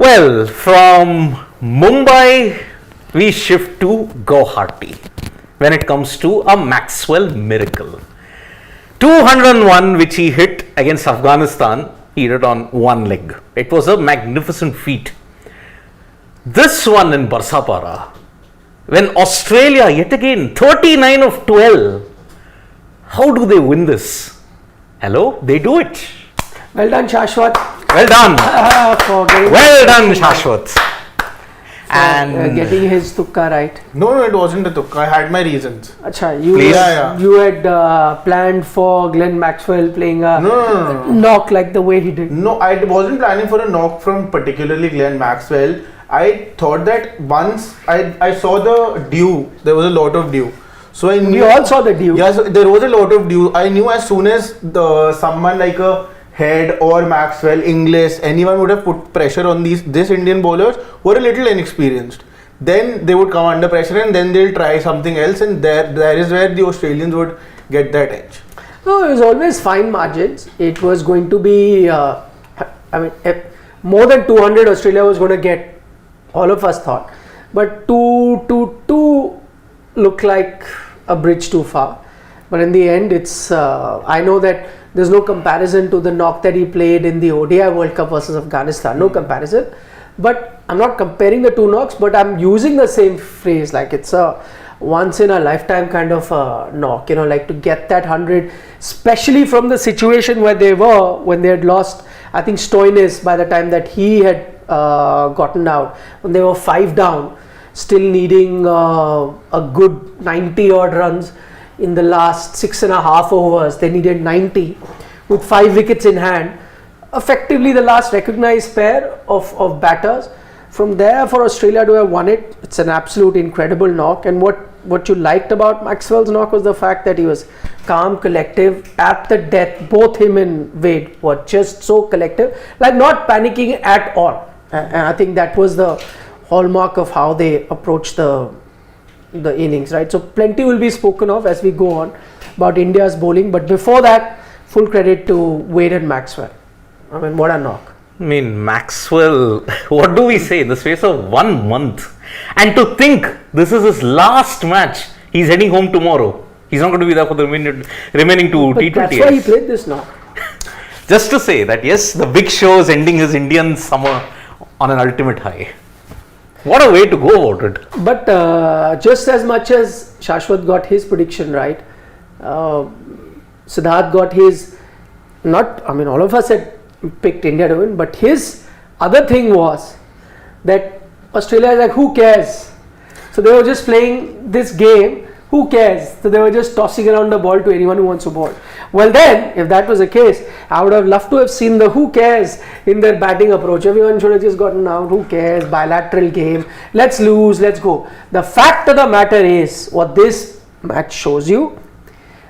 Well, from Mumbai, we shift to Guwahati when it comes to a Maxwell miracle. 201 which he hit against Afghanistan, he hit on one leg. It was a magnificent feat. This one in Barsapara, when Australia yet again 39 of 12, how do they win this? Hello, they do it. Well done, Shashwat. Well done. Well done, Shashwat. And getting his tukka right. No, it wasn't a tukka. I had my reasons. Acha, you had planned for Glenn Maxwell playing a knock like the way he did. No, I wasn't planning for a knock from particularly Glenn Maxwell. I thought that once I saw the dew, there was a lot of dew. So I knew. We all saw the dew. Yes, there was a lot of dew. I knew as soon as someone like a Head or Maxwell, Inglis, anyone would have put pressure on this Indian bowlers who are a little inexperienced. Then they would come under pressure and then they'll try something else, and there is where the Australians would get that edge. No, it was always fine margins. It was going to be, more than 200 Australia was going to get, all of us thought. But 2 looked like a bridge too far. But in the end, it's, I know that there's no comparison to the knock that he played in the ODI World Cup versus Afghanistan. No comparison. But I'm not comparing the two knocks, but I'm using the same phrase. Like it's a once in a lifetime kind of a knock. You know, like to get that 100, especially from the situation where they were when they had lost, I think, Stoinis by the time that he had gotten out. When they were 5 down, still needing a good 90 odd runs. In the last 6.5 overs, they needed 90 with 5 wickets in hand. Effectively, the last recognized pair of batters. From there, for Australia to have won it, it's an absolute incredible knock. And what you liked about Maxwell's knock was the fact that he was calm, collective at the death. Both him and Wade were just so collective, like not panicking at all. And I think that was the hallmark of how they approached the innings, right? So plenty will be spoken of as we go on about India's bowling, but before that, full credit to Wade and Maxwell. I mean, what a knock. I mean, Maxwell, what do we say in the space of 1 month? And to think this is his last match, he's heading home tomorrow. He's not going to be there for the remaining 2 T20s. That's why he played this knock. Just to say that yes, the big show is ending his Indian summer on an ultimate high. What a way to go about it. But just as much as Shashwat got his prediction right, Siddharth got his, all of us had picked India to win, but his other thing was that Australia is like, who cares? So they were just playing this game, who cares? So they were just tossing around the ball to anyone who wants to bowl. Well then, if that was the case, I would have loved to have seen the who cares in their batting approach. Everyone should have just gotten out, who cares, bilateral game, let's lose, let's go. The fact of the matter is, what this match shows you,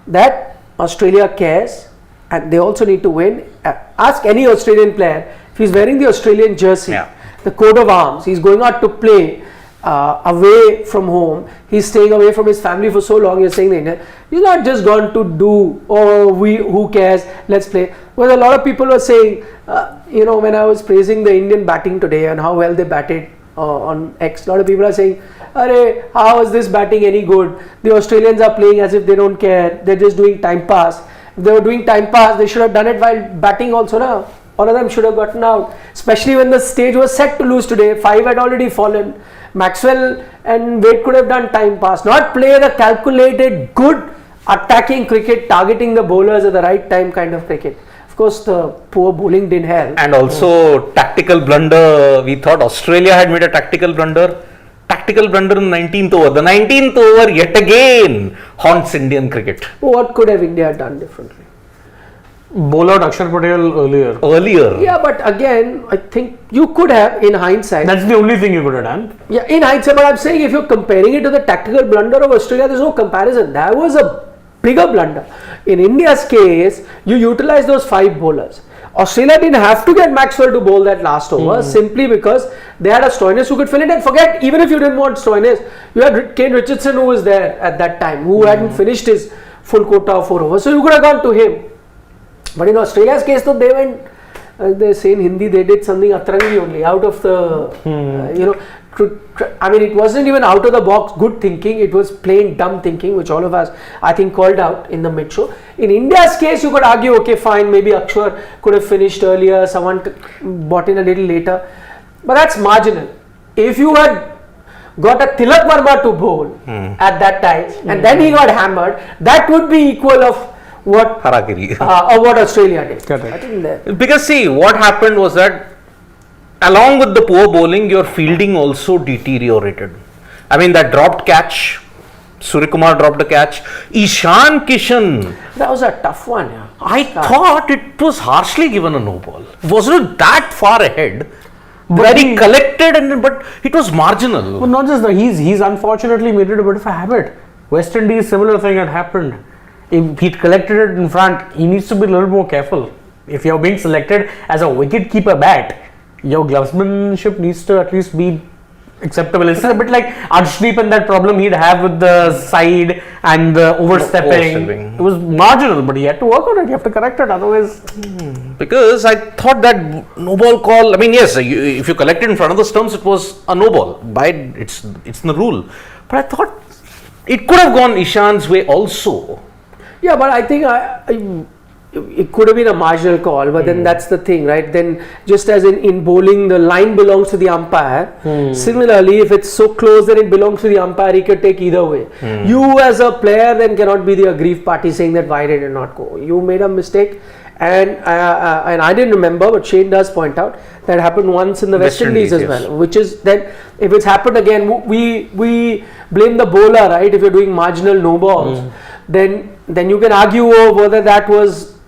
that Australia cares and they also need to win. Ask any Australian player, if he's wearing the Australian jersey, the coat of arms, he's going out to play away from home, he's staying away from his family for so long, you're saying that he's not just gone to do, who cares, let's play. Well, a lot of people were saying, when I was praising the Indian batting today and how well they batted on X, a lot of people are saying, how is this batting any good? The Australians are playing as if they don't care, they're just doing time pass. If they were doing time pass, they should have done it while batting also now. All of them should have gotten out, especially when the stage was set to lose today. 5 had already fallen. Maxwell and Wade could have done time pass, not play the calculated, good attacking cricket, targeting the bowlers at the right time kind of cricket. Of course, the poor bowling didn't help. And also tactical blunder. We thought Australia had made a tactical blunder. Tactical blunder in the 19th over. The 19th over yet again haunts Indian cricket. What could have India done differently? Bowl out Akshar Patel earlier. Yeah, but again, I think you could have, in hindsight. That's the only thing you could have done. Yeah, in hindsight, but I'm saying if you're comparing it to the tactical blunder of Australia, there's no comparison. That was a bigger blunder. In India's case, you utilize those 5 bowlers. Australia didn't have to get Maxwell to bowl that last over simply because they had a Stoinis who could fill it. And forget, even if you didn't want Stoinis, you had Kane Richardson who was there at that time, who hadn't finished his full quota of 4 overs. So you could have gone to him. But in Australia's case, though, they went they say in Hindi, they did something atrangi only out of the, I mean, it wasn't even out of the box good thinking, it was plain dumb thinking, which all of us, I think, called out in the mid show. In India's case, you could argue, okay, fine, maybe Akshar could have finished earlier, someone bought in a little later, but that's marginal. If you had got a Tilak Verma to bowl at that time, and then he got hammered, that would be equal of what Harakiri. Or what Australia did. Correct. I think that. Because see, what happened was that along with the poor bowling, your fielding also deteriorated. I mean, that dropped catch, Suryakumar dropped a catch. Ishan Kishan, That was a tough one. Yeah. I thought it was harshly given a no ball. Wasn't that far ahead. Very collected, but it was marginal. Well, not just that, he's unfortunately made it a bit of a habit. West Indies, similar thing had happened. If he'd collected it in front, he needs to be a little more careful. If you're being selected as a wicket-keeper bat, your glovesmanship needs to at least be acceptable. It's a bit like Arshdeep and that problem he'd have with the side and the overstepping. It was marginal, but he had to work on it. You have to correct it, otherwise. Because I thought that no ball call, I mean, yes, if you collect it in front of the stumps, it was a no ball. It's in the rule. But I thought it could have gone Ishan's way also. Yeah, but I think it could have been a marginal call, but then that's the thing, right? Then just as in bowling, the line belongs to the umpire. Similarly, if it's so close that it belongs to the umpire, he could take either way. You as a player then cannot be the aggrieved party saying that why did it not go? You made a mistake, and I didn't remember, but Shane does point out that happened once in the West Indies as well, which is then if it's happened again, we blame the bowler, right? If you're doing marginal no balls, then you can argue whether that was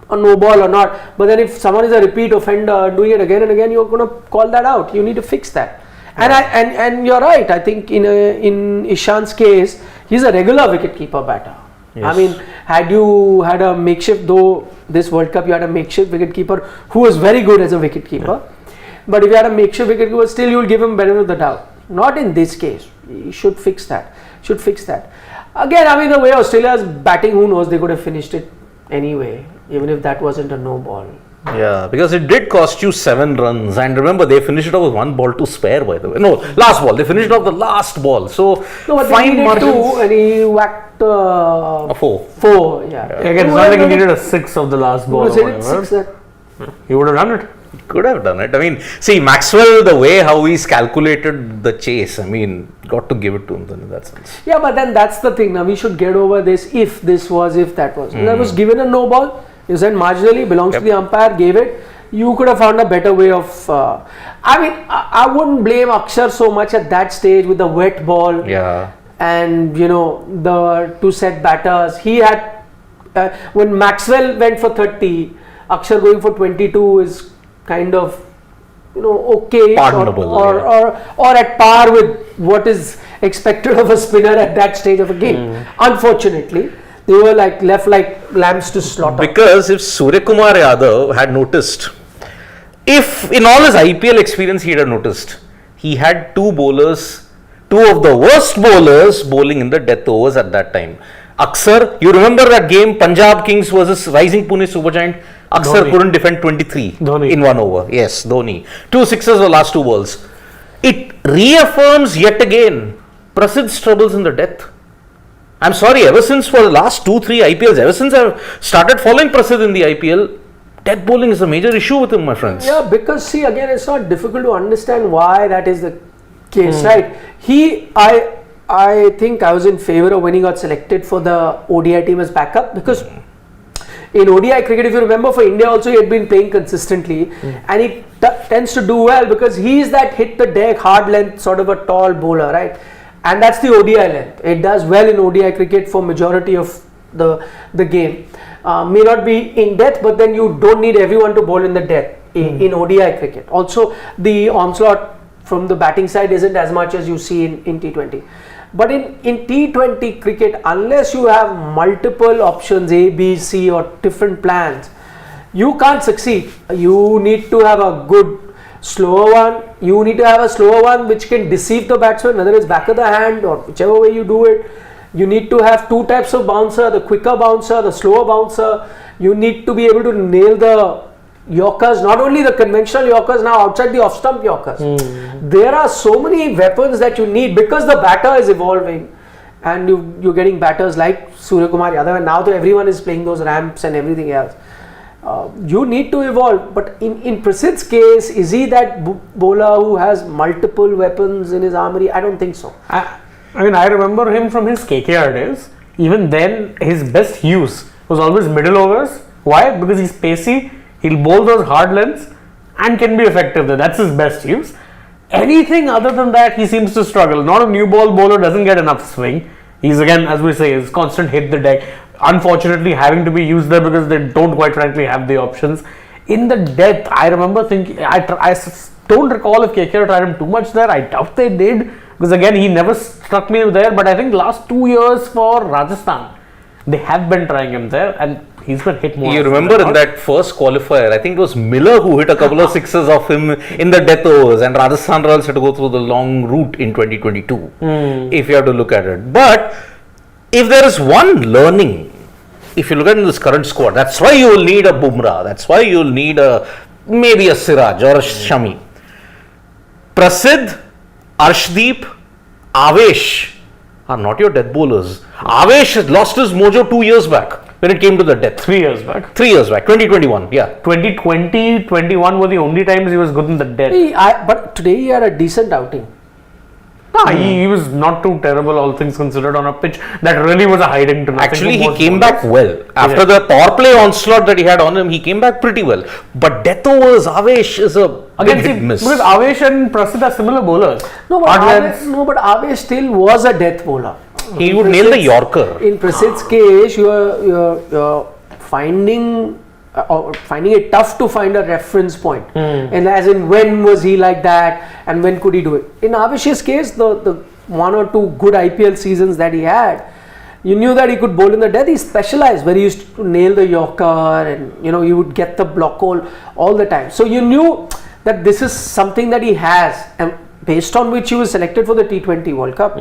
a no ball or not. But then if someone is a repeat offender doing it again and again, you're going to call that out. You need to fix that. And you're right. I think in Ishan's case, he's a regular wicketkeeper batter. Yes. I mean, had you had a makeshift, though this World Cup you had a makeshift wicketkeeper who was very good as a wicketkeeper. But if you had a makeshift wicketkeeper, still you will give him benefit of the doubt. Not in this case. You should fix that. Again, I mean, the way Australia's batting, who knows, they could have finished it anyway, even if that wasn't a no ball. Yeah, because it did cost you 7 runs, and remember they finished it off with 1 ball to spare, by the way. No, last ball. They finished off the last ball. So no, but fine they needed margins. 2 and he whacked A 4. 4, yeah. Again, it's not like he needed a 6 of the last ball. Was it 6 that? He would have done it. Could have done it. I mean, see, Maxwell, the way how he's calculated the chase, I mean, got to give it to him then in that sense. Yeah, but then that's the thing. Now we should get over this. If this was, if that was. That was given a no ball. You said marginally belongs to the umpire. Gave it. You could have found a better way of. I mean, I wouldn't blame Akshar so much at that stage with the wet ball. Yeah. And the 2 set batters. He had when Maxwell went for 30, Akshar going for 22 is kind of okay, pardonable, or at par with what is expected of a spinner at that stage of a game. Unfortunately, they were left like lambs to slaughter. Because if Suryakumar Yadav had noticed, if in all his IPL experience he had noticed, he had 2 bowlers, 2 of the worst bowlers bowling in the death overs at that time. Akshar, you remember that game, Punjab Kings versus Rising Pune Supergiant? Akshar couldn't defend 23 in 1 over. Yes, Dhoni. 2 sixes the last 2 balls. It reaffirms yet again Prasidh's troubles in the death. I'm sorry, ever since for the last 2-3 IPLs, ever since I've started following Prasidh in the IPL, death bowling is a major issue with him, my friends. Yeah, because see, again, it's not difficult to understand why that is the case, right? I think I was in favor of when he got selected for the ODI team as backup, because in ODI cricket, if you remember, for India also he had been playing consistently, and he tends to do well because he is that hit the deck, hard length sort of a tall bowler, right? And that's the ODI length. It does well in ODI cricket for majority of the game. May not be in depth, but then you don't need everyone to bowl in the depth in ODI cricket. Also, the onslaught from the batting side isn't as much as you see in T20. But in T20 cricket, unless you have multiple options A, B, C or different plans, you can't succeed. You need to have a good slower one. You need to have a slower one which can deceive the batsman, whether it's back of the hand or whichever way you do it. You need to have 2 types of bouncer, the quicker bouncer, the slower bouncer. You need to be able to nail the Yorkers, not only the conventional Yorkers, now outside the off-stump Yorkers. There are so many weapons that you need because the batter is evolving, and you're getting batters like Surya Kumar Yadav, and now everyone is playing those ramps and everything else. You need to evolve, but in Prasidh's case, is he that bowler who has multiple weapons in his armory? I don't think so. I mean, I remember him from his KKR days. Even then, his best use was always middle overs. Why? Because he's pacey, he'll bowl those hard lengths and can be effective there. That's his best use. Anything other than that, he seems to struggle. Not a new ball bowler, doesn't get enough swing. He's again, as we say, his constant hit the deck. Unfortunately, having to be used there because they don't quite frankly have the options. In the death, I remember thinking, I don't recall if KKR tried him too much there. I doubt they did. Because again, he never struck me there, but I think last 2 years for Rajasthan, they have been trying him there, and he's been hit more. You remember in that first qualifier, I think it was Miller who hit a couple of sixes of him in the death overs, and Rajasthan Royals had to go through the long route in 2022, if you have to look at it. But if there is one learning, if you look at this current squad, that's why you will need a Bumrah, that's why you will need maybe a Siraj or a Shami. Prasidh, Arshdeep, Avesh are not your death bowlers. Avesh has lost his mojo 2 years back when it came to the death. 3 years back. 3 years back, 2021, yeah. 2020, 21 were the only times he was good in the death. But today he had a decent outing. He was not too terrible, all things considered, on a pitch that really was a hiding to nothing. Actually, he came back well. After the power play onslaught that he had on him, he came back pretty well. But death overs, Avesh is a big hit miss. Because Avesh and Prasidh are similar bowlers. No, but Avesh still was a death bowler. He would nail the Yorker. In Prasidh's case, you're finding it tough to find a reference point. And as in, when was he like that and when could he do it? In Avesh's case, the 1 or 2 good IPL seasons that he had, you knew that he could bowl in the death. He specialized where he used to nail the Yorker, and he would get the block hole all the time. So you knew that this is something that he has, and based on which he was selected for the T20 World Cup,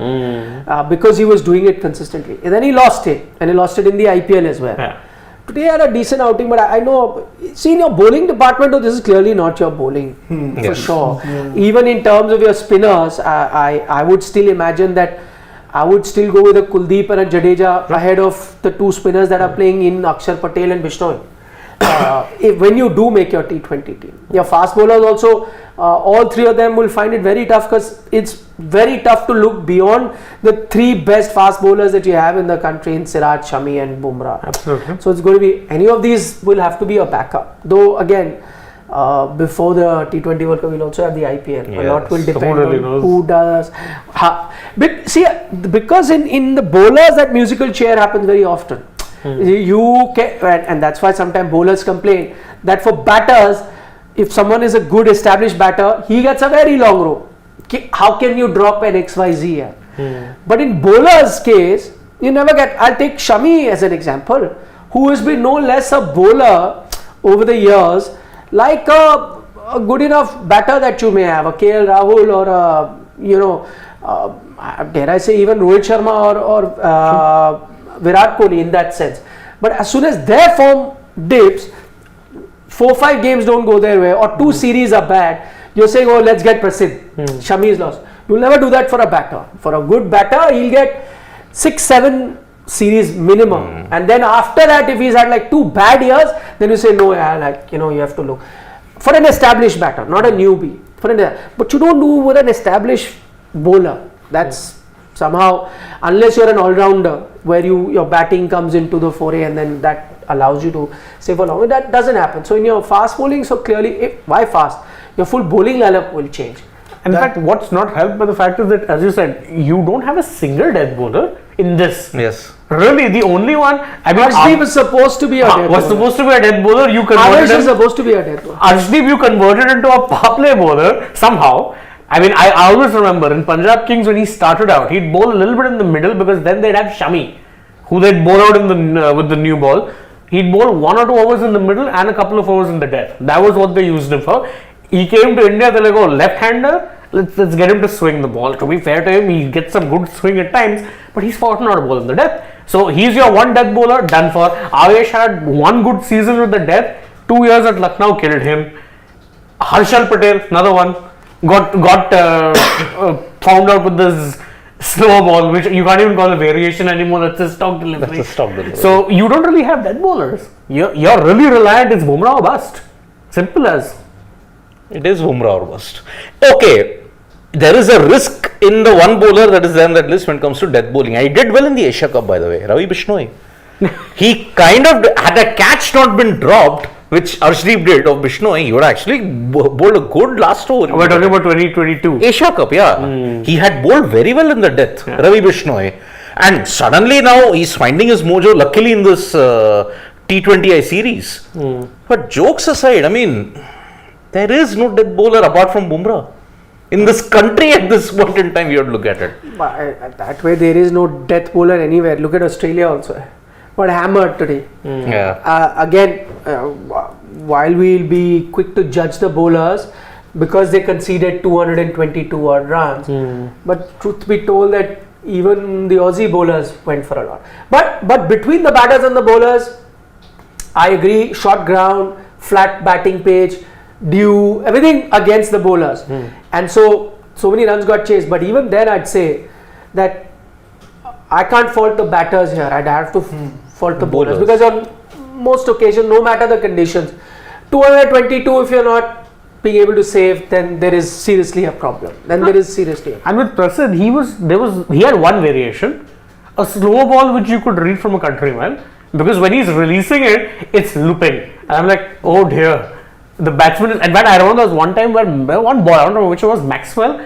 because he was doing it consistently. And then he lost it, and he lost it in the IPL as well. Yeah. Today he had a decent outing, but I know, see, in your bowling department, this is clearly not your bowling for sure. Even in terms of your spinners, I would still imagine that I would still go with a Kuldeep and a Jadeja ahead of the 2 spinners that are playing in Akshar Patel and Bishnoi. When you do make your T20 team, your fast bowlers also, all 3 of them will find it very tough, because it's very tough to look beyond the 3 best fast bowlers that you have in the country in Siraj, Shami and Bumrah. Absolutely. So it's going to be, any of these will have to be a backup. Though again, before the T20 World Cup, we'll also have the IPL. Yes. A lot will depend Who really on knows? who does. But see, because in the bowlers, that musical chair happens very often. You can, and that's why sometimes bowlers complain that for batters, if someone is a good established batter, he gets a very long row. How can you drop an XYZ here? But in bowlers' case, you never get. I'll take Shami as an example, who has been no less a bowler over the years, like a good enough batter that you may have, a KL Rahul or dare I say even Rohit Sharma or Virat Kohli in that sense. But as soon as their form dips, 4-5 games don't go their way, or 2 series are bad, you're saying, oh, let's get Prasidh. Shami is lost. You'll never do that for a batter. For a good batter, he'll get 6-7 series minimum. And then after that, if he's had like 2 bad years, then you say, no, you have to look. For an established batter, not a newbie. But you don't do with an established bowler. That's somehow, unless you're an all-rounder where your batting comes into the foray and then that allows you to stay for long. That doesn't happen. So in your fast bowling, so clearly, why fast? Your full bowling lineup will change. In fact, what's not helped by the fact is that, as you said, you don't have a single death bowler in this. Yes. Really, the only one. I mean, Arshdeep is supposed to be a death bowler. Was supposed to be a death bowler. You converted Avesh him. is supposed to be a death bowler. Arshdeep, you converted into a power play bowler somehow. I mean, I always remember in Punjab Kings when he started out, he'd bowl a little bit in the middle because then they'd have Shami, who they'd bowl out in the with the new ball. He'd bowl 1 or 2 overs in the middle and a couple of overs in the death. That was what they used him for. He came to India, they're like, oh, left-hander, let's get him to swing the ball. To be fair to him, he gets some good swing at times, but he's fought not a ball in the death. So he's your one death bowler, done for. Avesh had 1 good season with the death, 2 years at Lucknow killed him. Harshal Patel, another one, got found out with this slow ball, which you can't even call a variation anymore. That's a stock delivery. That's a stock delivery. So you don't really have dead bowlers. You're really reliant. It's Bumrah or bust. Simple as. It is Bumrah or bust. Okay, there is a risk in the one bowler that is there on that list when it comes to death bowling. I did well in the Asia Cup, by the way. Ravi Bishnoi. He kind of had a catch not been dropped, which Arshdeep did of Bishnoi. He would actually bowled a good last over. We're talking about 2022. Asia Cup, yeah. He had bowled very well in the death, Yeah. Ravi Bishnoi. And suddenly now he's finding his mojo, luckily in this T20I series. But jokes aside, I mean, there is no death bowler apart from Bumrah. In this country at this point in time, you have to look at it. But that way, there is no death bowler anywhere. Look at Australia also. Got hammered today. Yeah. Again, while we'll be quick to judge the bowlers because they conceded 222 odd runs, but truth be told that even the Aussie bowlers went for a lot. But between the batters and the bowlers, I agree. Short ground, flat batting pitch, due, everything against the bowlers, and so many runs got chased. But even then, I'd say that I can't fault the batters here. I'd have to fault the bowlers because on most occasions, no matter the conditions, 222 if you're not being able to save, then there is seriously a problem. And with Prasid, he had one variation, a slow ball which you could read from a countryman, because when he's releasing it, it's looping. And I'm like, oh dear. The batsman, in fact, I remember there was one time where one ball, I don't know which was Maxwell,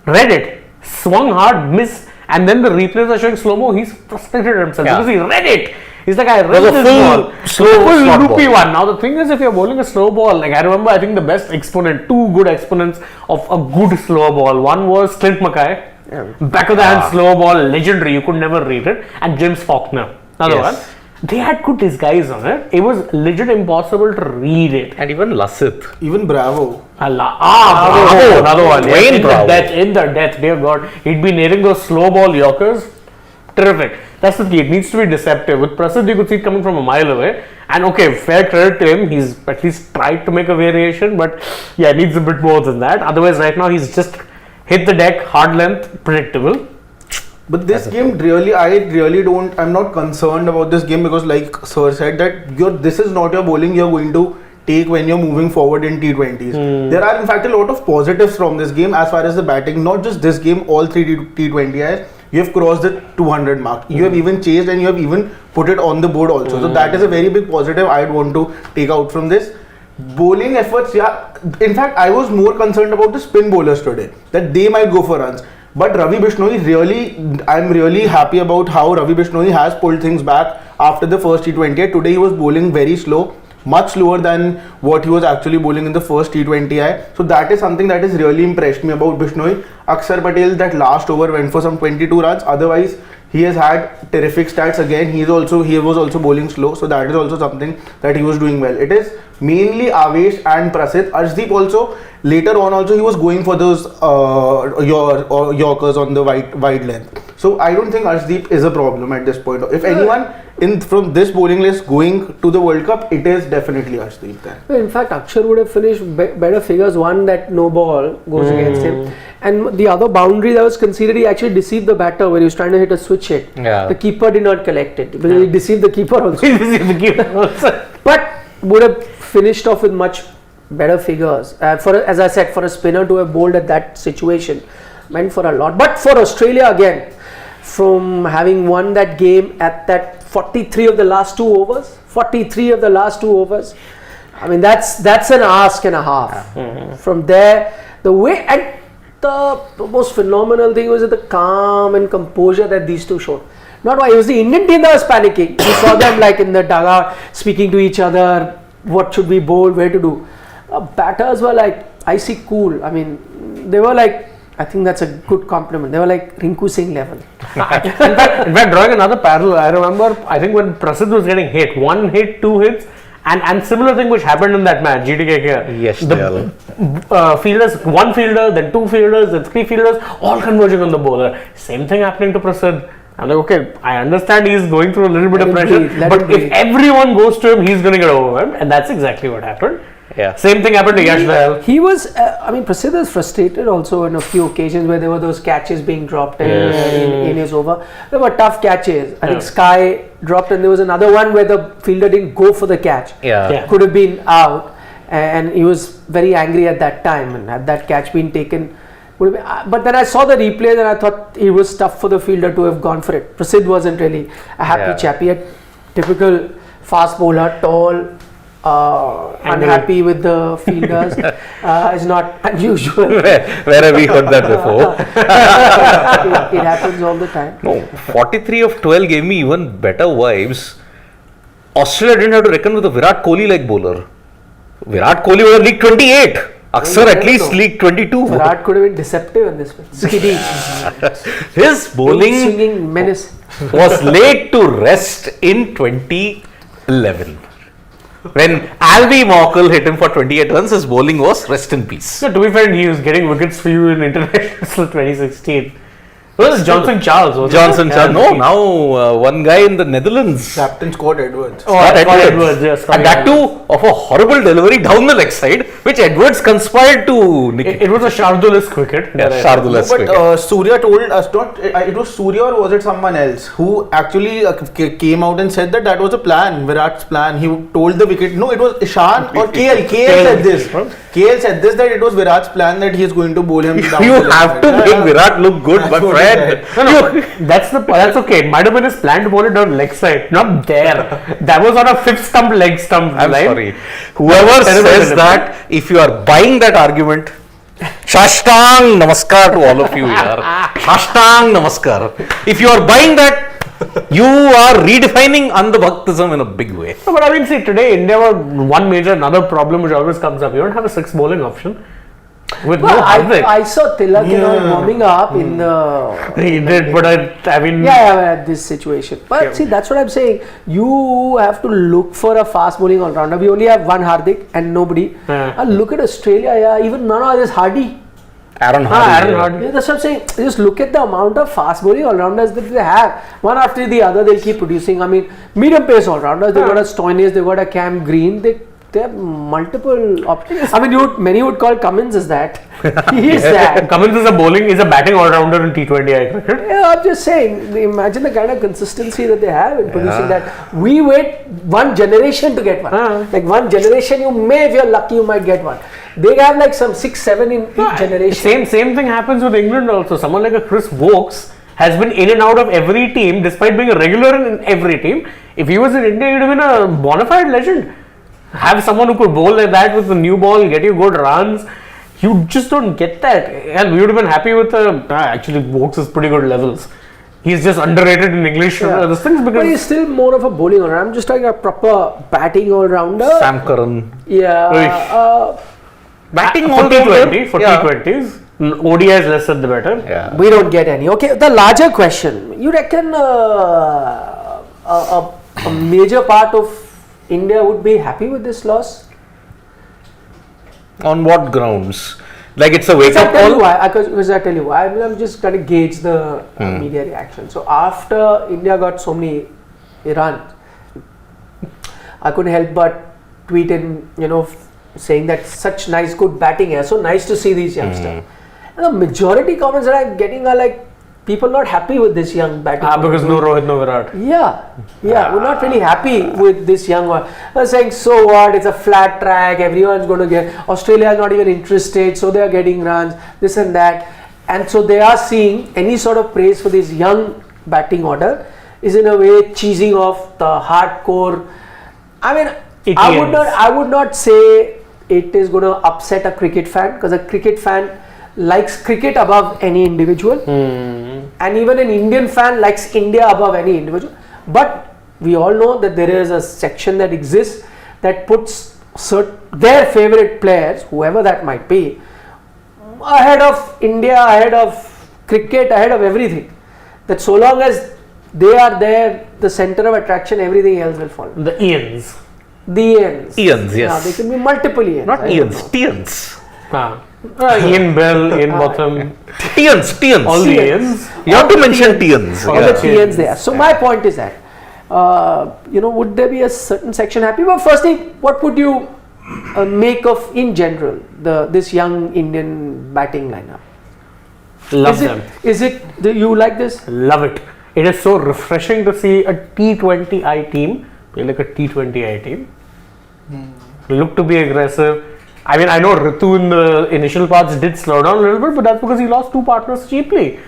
read it, swung hard, missed, and then the replays are showing slow-mo. He's frustrated himself because he read it. He's like, I read this ball. Full loopy one. Now the thing is, if you're bowling a slow ball, like I remember, I think the best exponent, two good exponents of a good slow ball. One was Clint Mackay, back of the hand slow ball, legendary. You could never read it, and James Faulkner, another one. They had good disguise on it. It was legit impossible to read it. And even Lasith. Even Bravo. Bravo, another one. Wayne In the death, dear God. He'd be nailing those slow ball Yorkers. Terrific. That's the key. It needs to be deceptive. With Prasid, you could see it coming from a mile away. And okay, fair credit to him. He's at least tried to make a variation. But yeah, it needs a bit more than that. Otherwise, right now, he's just hit the deck, hard length, predictable. But this game I'm not concerned about this game because like Sir said that this is not your bowling you're going to take when you're moving forward in T20s. There are in fact a lot of positives from this game as far as the batting, not just this game, all three T20Is. You have crossed the 200 mark. You have even chased and you have even put it on the board also. So that is a very big positive I'd want to take out from this. Bowling efforts, yeah. In fact, I was more concerned about the spin bowlers today, that they might go for runs. But Ravi Bishnoi I'm really happy about how Ravi Bishnoi has pulled things back after the first T20I. Today he was bowling very slow, much slower than what he was actually bowling in the first T20I. So that is something that has really impressed me about Bishnoi. Akshar Patel, that last over went for some 22 runs. Otherwise, he has had terrific stats again. He was also bowling slow. So that is also something that he was doing well. It is mainly Avesh and Prasid. Arshdeep also, later on also, he was going for those Yorkers on the wide length. So I don't think Arshdeep is a problem at this point. If anyone from this bowling list going to the World Cup, it is definitely Arshdeep there. In fact, Akshar would have finished better figures. One, that no ball goes against him. And the other boundary that was conceded, he actually deceived the batter when he was trying to hit a switch hit. Yeah. The keeper did not collect it. Because he deceived the keeper also. But would have finished off with much better figures. As I said, for a spinner to have bowled at that situation meant for a lot. But for Australia again, from having won that game at that 43 of the last two overs, I mean that's an ask and a half. From there, the way, and the most phenomenal thing was the calm and composure that these two showed. Not why it was the Indian team that was panicking. You saw them like in the dugout speaking to each other, what should we bowl, where to do. Batters were like icy cool. I mean, they were like, I think that's a good compliment. They were like Rinku Singh level. In fact, drawing another parallel, I remember, I think when Prasid was getting hit, 1 hit, 2 hits, and similar thing which happened in that match, GTK here. Yes, fielders, one fielder, then two fielders, then three fielders, all converging on the bowler. Same thing happening to Prasid. I'm like, okay, I understand he's going through a little bit of Let him pressure, breathe, let but him if breathe. everyone goes to him, he's going to get overwhelmed, and that's exactly what happened. Yeah. Same thing happened to Yashwal. He was, Prasidh was frustrated also on a few occasions where there were those catches being dropped in his over. There were tough catches. I think Sky dropped, and there was another one where the fielder didn't go for the catch. Yeah. Could have been out, and he was very angry at that time. And had that catch been taken, would have been, but then I saw the replay and I thought it was tough for the fielder to have gone for it. Prasidh wasn't really a happy chap. He had typical fast bowler, tall. Unhappy with the fielders is not unusual. Where have we heard that before? It happens all the time. No, 43 of 12 gave me even better vibes. Australia didn't have to reckon with a Virat Kohli like bowler. Virat Kohli was league 28. Aksar at least league 22. Virat could have been deceptive in this one. Skiddy. His bowling Swinging menace. was laid to rest in 2011. When Alvy Morkel hit him for 28 runs, his bowling was rest in peace. So to be fair, he was getting wickets for you in international 2016. It was Johnson Charles, wasn't Johnson it? Charles. No, now one guy in the Netherlands. Captain Scott Edwards. Scott Edwards. Yes, And that too of a horrible delivery down the leg side, which Edwards conspired to nick. It was a Shardul-esque cricket. Yeah, Shardul-esque But cricket. Surya told us not. It was Surya or was it someone else who actually came out and said that that was a plan, Virat's plan. He told the wicket. No, it was Ishan or KL. KL said this. KL said this, that it was Virat's plan that he is going to bowl him down. You the leg have side. to make Virat look good, That's my what he friend. That's okay. It might have been his plan to bowl it down leg side, not there. That was on a fifth stump, leg stump I'm line. sorry. Whoever Terrible says delivery. that, if you are buying that argument, Shashtang Namaskar to all of you here. Shashtang Namaskar. If you are buying that, you are redefining Andhabhaktism in a big way. No, but I mean, see, today India were one major, another problem which always comes up. You don't have a six bowling option. With Well, no Hardik. I saw Tilak warming up in the. He did, but I mean. Yeah, this situation. But see, that's what I'm saying. You have to look for a fast bowling all rounder. We only have one Hardik and nobody. And look at Australia, even none of this Hardy. Aaron Hardy. Aaron Hardy. Yeah, that's what I'm saying. Just look at the amount of fast bowling all rounders that they have. One after the other, they'll keep producing. I mean, medium pace all rounders. They've got a Stoinis, they've got a Cam Green. They have multiple options. I mean, many would call Cummins as that. He is that. Cummins is a batting all-rounder in T20I cricket. Yeah, I'm just saying, imagine the kind of consistency that they have in producing that. We wait one generation to get one. Like one generation, you may, if you're lucky, you might get one. They have like some 6, 7 in each generation. Same thing happens with England also. Someone like a Chris Wokes has been in and out of every team despite being a regular in every team. If he was in India, he would have been a bona fide legend. Have someone who could bowl like that with the new ball, get you good runs. You just don't get that. And we would have been happy with actually Wokes is pretty good levels. He's just underrated in English. Those things because But he's still more of a bowling all-rounder. I'm just talking a proper batting all-rounder. Sam Curran. Yeah. Batting for all-rounder. T20, for T20s. ODI is lesser the better. Yeah. We don't get any. Okay, the larger question. You reckon a major part of India would be happy with this loss? On what grounds? Like it's a wake I'll up tell you call? why. Because I tell you why. I'm just trying to gauge the media reaction. So after India got so many runs, I couldn't help but tweet in, saying that such nice, good batting here. So nice to see these youngsters. And the majority comments that I'm getting are like people not happy with this young batting. Because no Rohit, no Virat. Yeah, we're not really happy with this young one. They're saying, so what? It's a flat track. Everyone's going to get. Australia is not even interested, so they are getting runs. This and that, and so they are seeing any sort of praise for this young batting order is in a way cheesing off the hardcore. I mean, I would not say it is going to upset a cricket fan, because a cricket fan likes cricket above any individual, and even an Indian fan likes India above any individual. But we all know that there is a section that exists that puts their favorite players, whoever that might be, ahead of India, ahead of cricket, ahead of everything. That so long as they are there, the center of attraction, everything else will follow. The Ians. The Ians. Ians, yes. Now, there can be multiple Ians. Not Ians, Tians. Ian Bell, Ian Botham, Tians. all the Ians. You have to mention Tians. All the TNs there. So my point is that, would there be a certain section happy? But firstly, what would you make of in general this young Indian batting lineup? Love them. Do you like this? Love it. It is so refreshing to see a T20I team play like a T20I team. Look to be aggressive. I mean, I know Ritu in the initial parts did slow down a little bit, but that's because he lost 2 partners cheaply.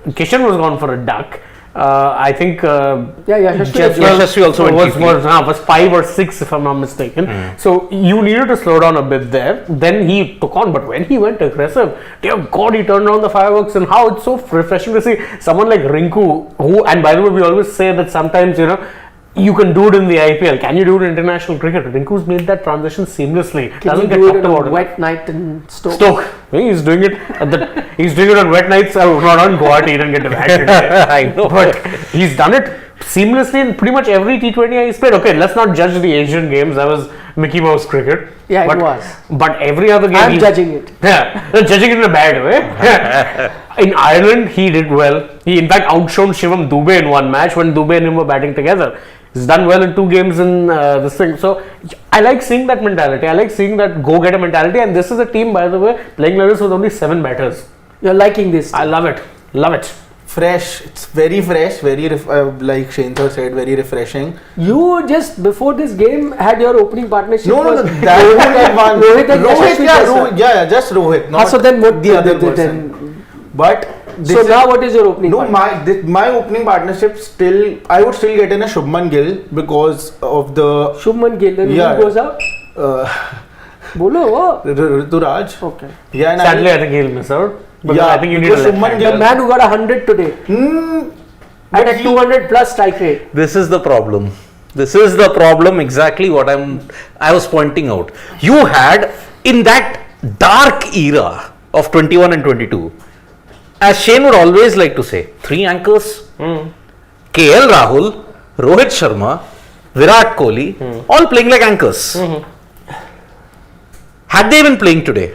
Kishan was gone for a duck. I think Yashasvi also went was 5 or 6 if I'm not mistaken. So you needed to slow down a bit there. Then he took on, but when he went aggressive, dear God, he turned on the fireworks. And how it's so refreshing to see someone like Rinku, who, and by the way, we always say that sometimes you can do it in the IPL. Can you do it in international cricket? Rinku's made that transition seamlessly. Can you do it on a wet night in Stoke? He's doing it. He's doing it on wet nights. Not on Guwahati. He didn't get to bat today. I know. But he's done it seamlessly in pretty much every T20I he's played. Okay, let's not judge the Asian games. That was Mickey Mouse cricket. Yeah, it was. But every other game, I'm judging it. Yeah, judging it in a bad way. In Ireland, he did well. He in fact outshone Shivam Dubey in one match when Dubey and him were batting together. He's done well in 2 games in this thing. So I like seeing that mentality. I like seeing that go-getter mentality. And this is a team, by the way, playing like this with only 7 batters. You're liking this? I love it. Love it. Fresh. It's very fresh. Very like Shane sir said, very refreshing. You just before this game had your opening partnership. No. That one. Rohit, just Rohit. So then what the other person? But now what is your opening? No, my opening partnership still, I would still get in a Shubman Gill because of the Shubman Gill. Then who goes out? Bolo. Rituraj. Okay. Yeah, and sadly, I think he'll miss out. But I think you need Shubman Gill. The man who got 100 today. At a 200 plus strike rate. This is the problem. Exactly what I was pointing out. You had in that dark era of 21 and 22. As Shane would always like to say, 3 anchors, KL Rahul, Rohit Sharma, Virat Kohli, all playing like anchors. Had they been playing today,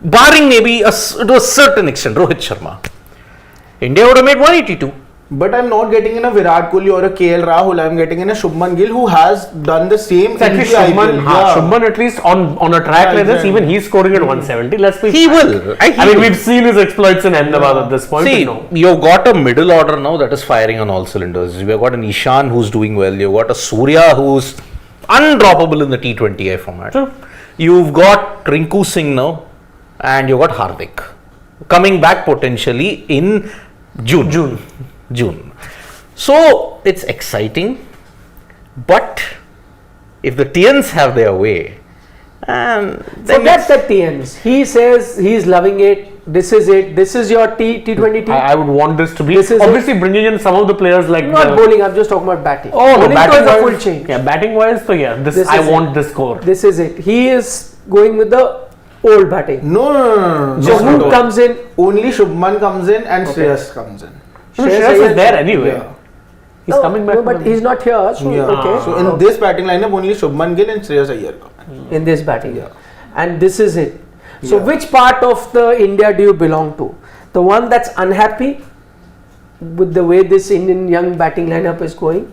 barring maybe to a certain extent Rohit Sharma, India would have made 182. But I'm not getting in a Virat Kohli or a KL Rahul. I'm getting in a Shubman Gill who has done the same. Exactly, Shubman at least on a track like this, even he's scoring at 170. Let's be. He will. I mean, we've seen his exploits in Ahmedabad at this point. See, you've got a middle order now that is firing on all cylinders. You've got an Ishan who's doing well. You've got a Surya who's undroppable in the T20I format. Sure. You've got Rinku Singh now, and you've got Hardik coming back potentially in June. So it's exciting, but if the TNs have their way, forget the TNs. He says he's loving it. This is it. This is your T20 team. I would want this to be obviously bringing in some of the players like not bowling. I'm just talking about batting. Oh no, batting is a full change. Yeah, batting wise. So yeah, I want this core. This is it. He is going with the old batting. No. So who comes in? Only Shubman comes in and Shreyas comes in. Shreyas is there anyway. Yeah. He's coming back. No, but he's not here. So, okay. So in this batting lineup, only Shubman Gill and Shreyas Iyer come in this batting. And this is it. So which part of the India do you belong to? The one that's unhappy with the way this Indian young batting lineup is going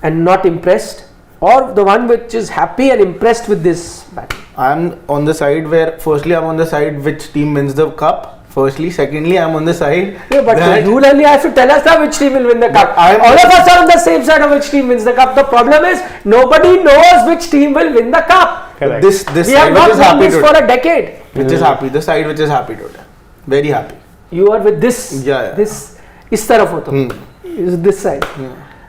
and not impressed, or the one which is happy and impressed with this batting? I'm on the side where, firstly, I'm on the side which team wins the cup. Firstly, secondly, I'm on the side. Yeah, but you only have to tell us now which team will win the cup. All of us are on the same side of which team wins the cup. The problem is nobody knows which team will win the cup. This we side have which not is won happy this today. for a decade. Which is happy. The side which is happy today. Very happy. You are with this. Yeah. This. Is taraf ho to. Is this side.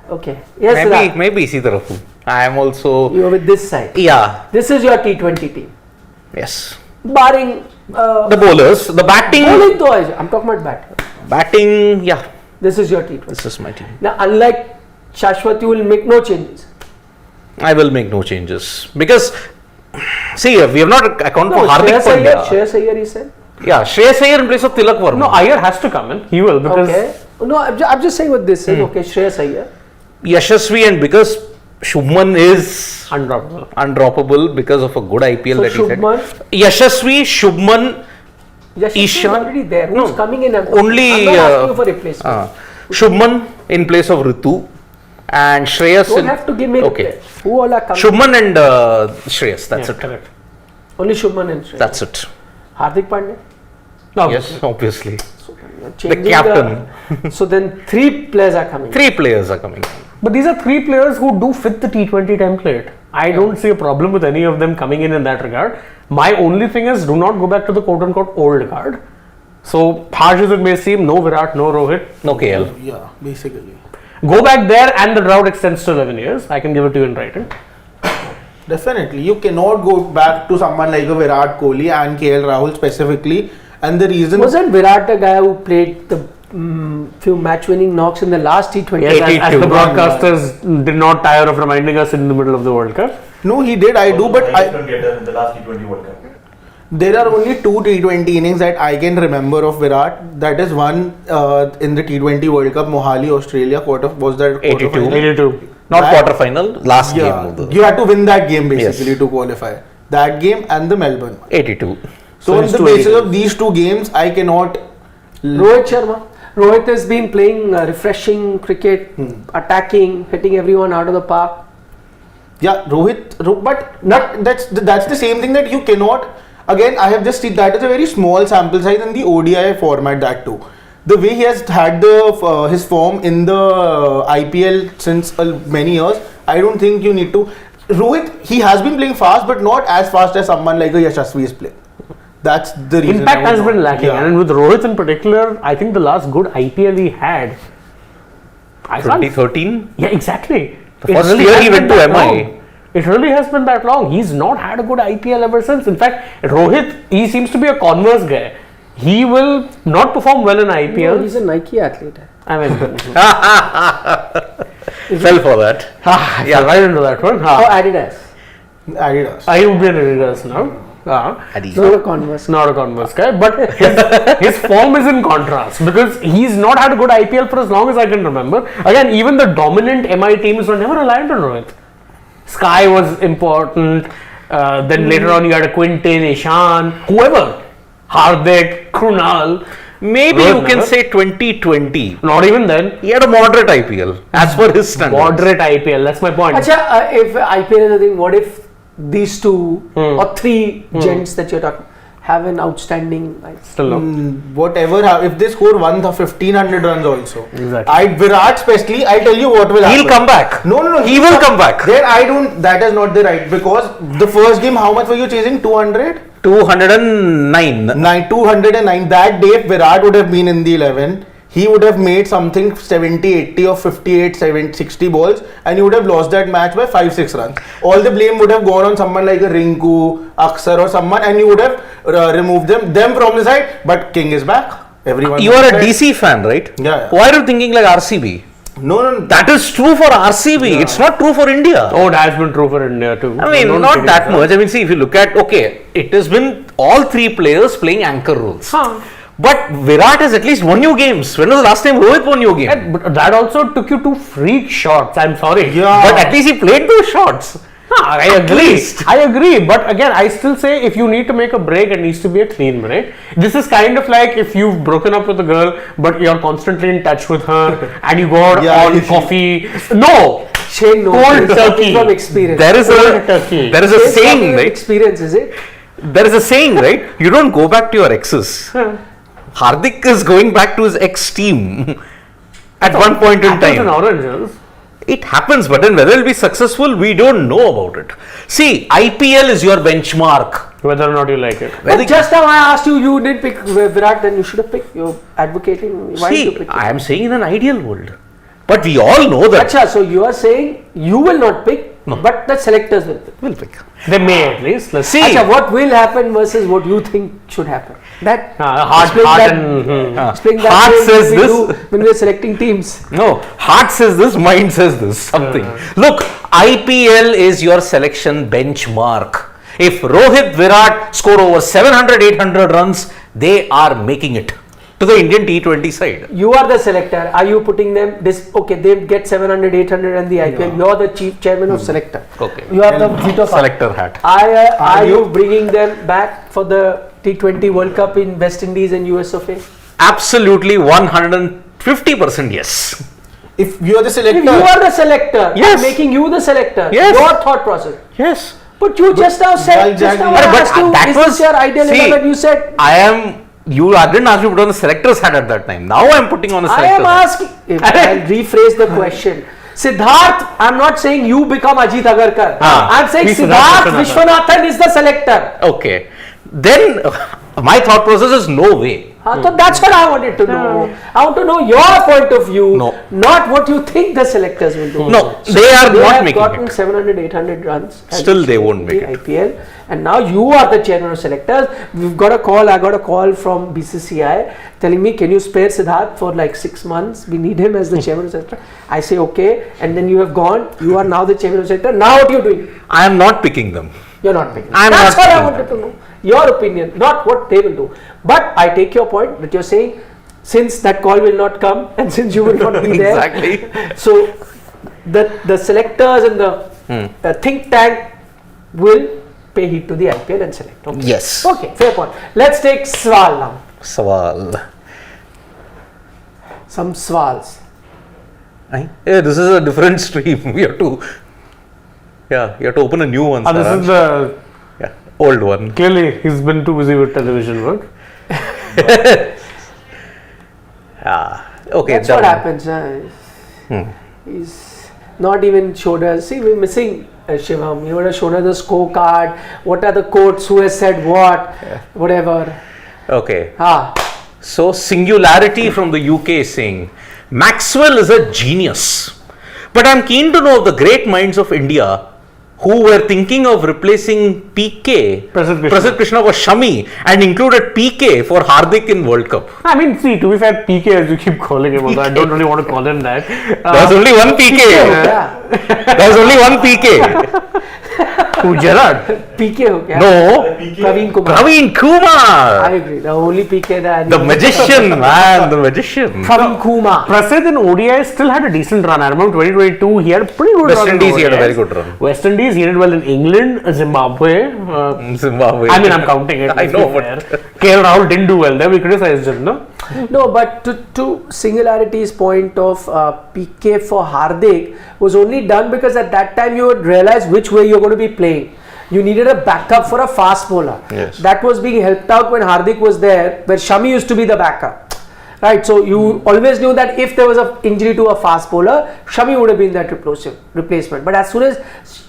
Okay. Yes. Maybe इसी तरफ हूँ. I am also. You are with this side. Yeah. This is your T20 team. Yes. Barring the bowlers, the batting. Bowling to I'm talking about bat. Batting, yeah. This is your T20. This is my team. Now, unlike Shashwat, you will make no changes. I will make no changes because, see, we have not accounted for Hardik Pandya. Shreyas Iyer, he said. Yeah, Shreyas Iyer in place of Tilak Verma. No, Iyer has to come in. He will because. Okay. No, I'm just saying what this is. Okay, Shreyas Iyer. Yashasvi, and because Shubman is undroppable because of a good IPL So that Shubman, he had. Yashasvi, Shubman, Yashasvi is Ishan. already there. Who's coming in? Only I'm not asking you for replacement. Shubman in place of Ritu and Shreyas. Don't have to give me Okay. replay. Who all are coming? Shubman and Shreyas. That's it. Correct. Only Shubman and Shreyas. That's it. Hardik Pandya. Yes, obviously. You're changing captain. So then 3 players are coming. 3 players are coming. But these are 3 players who do fit the T20 template. I don't see a problem with any of them coming in that regard. My only thing is, do not go back to the quote-unquote old guard. So, harsh as it may seem, no Virat, no Rohit. No KL. Yeah, basically. Go back there and the drought extends to 11 years. I can give it to you in writing. Definitely. You cannot go back to someone like a Virat Kohli and KL Rahul specifically. And the reason... Wasn't Virat the guy who played the few match-winning knocks in the last T20? Yes, as the 82. broadcasters did not tire of reminding us in the middle of the World Cup. No, he did. I do, but in the last T20 World Cup. there are only 2 T20 innings that I can remember of Virat. That is one in the T20 World Cup, Mohali, Australia. Was that 82. quarterfinal? 82. Not That- quarterfinal, last game. Yeah, of the- you had to win that game basically Yes. to qualify. That game and the Melbourne one. 82. So, on it's the 2 basis 82. of these 2 games, I cannot. Rohit Sharma. Rohit has been playing refreshing cricket, attacking, hitting everyone out of the park. Yeah, but not that's the same thing that you cannot. Again, I have just seen that is a very small sample size in the ODI format. That too, the way he has had his form in the IPL since many years, I don't think you need to. Rohit, he has been playing fast, but not as fast as someone like a Yashasvi is playing. That's the reason. Impact I would has not- been lacking, Yeah. and with Rohit in particular, I think the last good IPL he had. I can't. 2013. Yeah, exactly. The It first really year has he been went to that MI. long. It really has been that long. He's not had a good IPL ever since. In fact, Rohit, he seems to be a Converse guy. He will not perform well in No, IPL. he's a Nike athlete. I mean, Fell for that. yeah, right into that one. Oh, Adidas. Adidas. I would be an Adidas now. Adi. Not a Converse. Not a Converse guy, but his form is in contrast because he's not had a good IPL for as long as I can remember. Again, even the dominant MI teams were never reliant on Rohit. Sky was important. Then later on, you had a Quinton, Ishan, whoever, Hardik, Krunal. Maybe Rohit you can never. say 2020. Not even then. He had a moderate IPL as per his standards. Moderate IPL. That's my point. Acha, if IPL is a thing, what if these 2 or 3 gents that you're talking have an outstanding Still no. Whatever, if they score 1,500 runs also. Exactly. Virat especially, I tell you what will happen. He'll come back. No. He will come back. Then that is not the right, because the first game, how much were you chasing? 200? 209. 209. That day, if Virat would have been in the 11, he would have made something 70, 80 or 58, 70, 60 balls, and he would have lost that match by 5-6 runs. All the blame would have gone on someone like a Rinku, Aksar or someone, and you would have removed them from the side. But King is back. Everyone. You are a back. DC fan, right? Yeah. Why are you thinking like RCB? No. That is true for RCB. It's not true for India. Oh, it has been true for India too. I mean, Don't not think that so. much. I mean, see, if you look at, okay, it has been all 3 players playing anchor roles. But Virat has at least won you games. When was the last time Rohit won you a game? Yeah, but that also took you to freak shots. I'm sorry. Yeah. But at least he played those shots. I agree. I agree. But again, I still say if you need to make a break, it needs to be a clean break. This is kind of like if you've broken up with a girl, but you're constantly in touch with her and you go out Yeah, on you- coffee. No! Shane knows. Cold He's talking turkey. from experience. There is Cold turkey. there is a Shane's talking saying, from right? experience, is it? There is a saying, right? You don't go back to your exes. Hardik is going back to his ex team at one point in Apples and time. oranges. It happens, but then whether it will be successful, we don't know about it. See, IPL is your benchmark. Whether or not you like it. But just now I asked you, you didn't pick Virat, then you should have picked. You're advocating. Why did you See, pick I him? am saying in an ideal world. But we all know that. Acha, so you are saying you will not pick, but the selectors will pick. We'll pick. They may at least. Let's See, Acha, what will happen versus what you think should happen? That heart explain and explain that Heart way says we this. do when we are selecting teams. No, heart says this, mind says this, something. Look, IPL is your selection benchmark. If Rohit, Virat score over 700, 800 runs, they are making it. to the Indian T20 side. You are the selector. Are you putting them this? Okay, they get 700, 800 in the IPL. You're the chief chairman of selector. Okay. You have the veto power. Selector hat. Are you bringing them back for the T20 World Cup in West Indies and US of A? Absolutely 150% yes. If you are the selector, If you are the selector, Yes. I'm making you the selector. Yes. Your thought process. Yes. But you just now said, just now I But asked you, that is was this your ideal see, 11? You said, I didn't ask you to put on the selector's hat at that time. Now I am putting on a I selector's am hat. asking, I'll rephrase the question. Siddharth, I'm not saying you become Ajit Agarkar. I'm saying He's Siddharth Siddharth Vishwanathan is the selector. Okay. Then my thought process is no way. So that's what I wanted to know. I want to know your point of view, No. not what you think the selectors will do. No, they are They not have making gotten it. 700, 800 runs. Still they won't make the it. IPL, and now you are the chairman of selectors. We've got a call. I got a call from BCCI telling me, can you spare Siddharth for like 6 months? We need him as the chairman of selector. I say okay, and then you have gone. You are now the chairman of selector. Now what are you doing? I am not picking them. You're not picking. I'm That's not what I picking wanted to know. Your opinion, not what they will do. But I take your point that you're saying, since that call will not come and since you will not be there, Exactly. so the selectors and the think tank will pay heed to the IPL and select. Okay. Yes. Okay, fair point. Let's take Swal now. Sawal. Some Swals. Yeah, this is a different stream. We have to. Yeah, you have to open a new one. This is Saransh. the Yeah, old one. clearly he's been too busy with television work. Okay. That's that what one. happens. He's not even showed us. See, we're missing Shivam. He would have shown us the scorecard. What are the quotes? Who has said what? Whatever. Okay. So Singularity from the UK is saying Maxwell is a genius, but I'm keen to know of the great minds of India who were thinking of replacing PK, Prasidh Krishna for Shami, and included PK for Hardik in World Cup. I mean, see, to be fair, PK as you keep calling him, although I don't really want to call him that. There's only one PK. yeah, There's only one PK. Who, Gerard? PK ho gaya. No, Praveen Kumar. Praveen Kumar. I agree. The only PK that The magician, man, the magician. Praveen Kumar. Prasidh in ODI still had a decent run. I remember 2022, he had a pretty good West run. in Indies, he had a ODIs. very good run. West Indies, he did well in England, Zimbabwe. Zimbabwe. I mean, I'm counting it. I let's know, be but fair. KL Rahul didn't do well there. We criticized him, no? No, but to Singularity's point of PK for Hardik was only done because at that time you would realize which way you're going to be playing. You needed a backup for a fast bowler. Yes. That was being helped out when Hardik was there, where Shami used to be the backup. Right, so you always knew that if there was an injury to a fast bowler, Shami would have been that replacement. But as soon as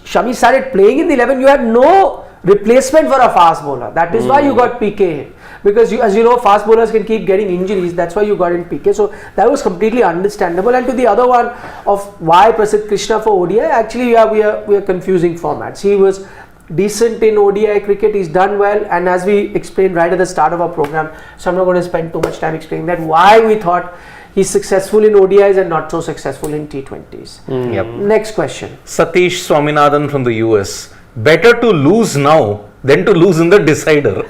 Shami started playing in the 11, you had no replacement for a fast bowler. That is why you got PK in. Because as you know, fast bowlers can keep getting injuries. That's why you got in PK. So that was completely understandable. And to the other one of why Prasidh Krishna for ODI, actually we are confusing formats. He was decent in ODI cricket, he's done well, and as we explained right at the start of our program, so I'm not going to spend too much time explaining that why we thought he's successful in ODIs and not so successful in T20s. Yep. Next question. Satish Swaminathan from the US. Better to lose now than to lose in the decider.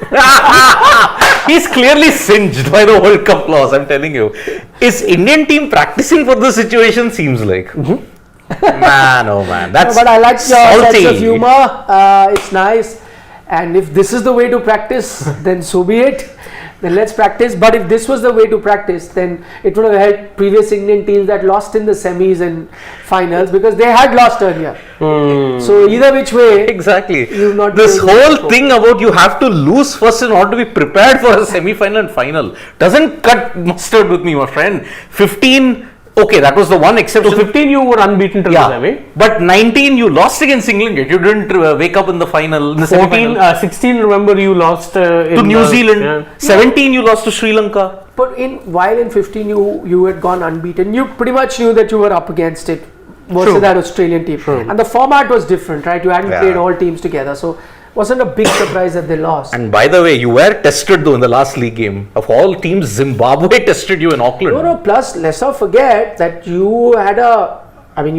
He's clearly singed by the World Cup loss, I'm telling you. Is Indian team practicing for this situation? Seems like. Man, oh man, that's But I like your salty. sense of humor. It's nice, and if this is the way to practice, then so be it. Then let's practice. But if this was the way to practice, then it would have helped previous Indian teams that lost in the semis and finals because they had lost earlier. So either which way, Exactly. You've not This played whole well. thing about you have to lose first in order to be prepared for a semi-final and final doesn't cut mustard with me, my friend. 15. Okay, that was the one exception. So 15 you were unbeaten till the Yeah, semi. but 19 you lost against England. You didn't wake up in the final. In the 14, semi-final. 16 remember you lost To in New Zealand. yeah. 17 you lost to Sri Lanka. but while in 15 you had gone unbeaten, you pretty much knew that you were up against it versus True. that Australian team. True. And the format was different, right? You hadn't Yeah. played all teams together, so wasn't a big surprise that they lost. And by the way, you were tested though in the last league game. Of all teams, Zimbabwe tested you in Auckland. No, plus let's not forget that you had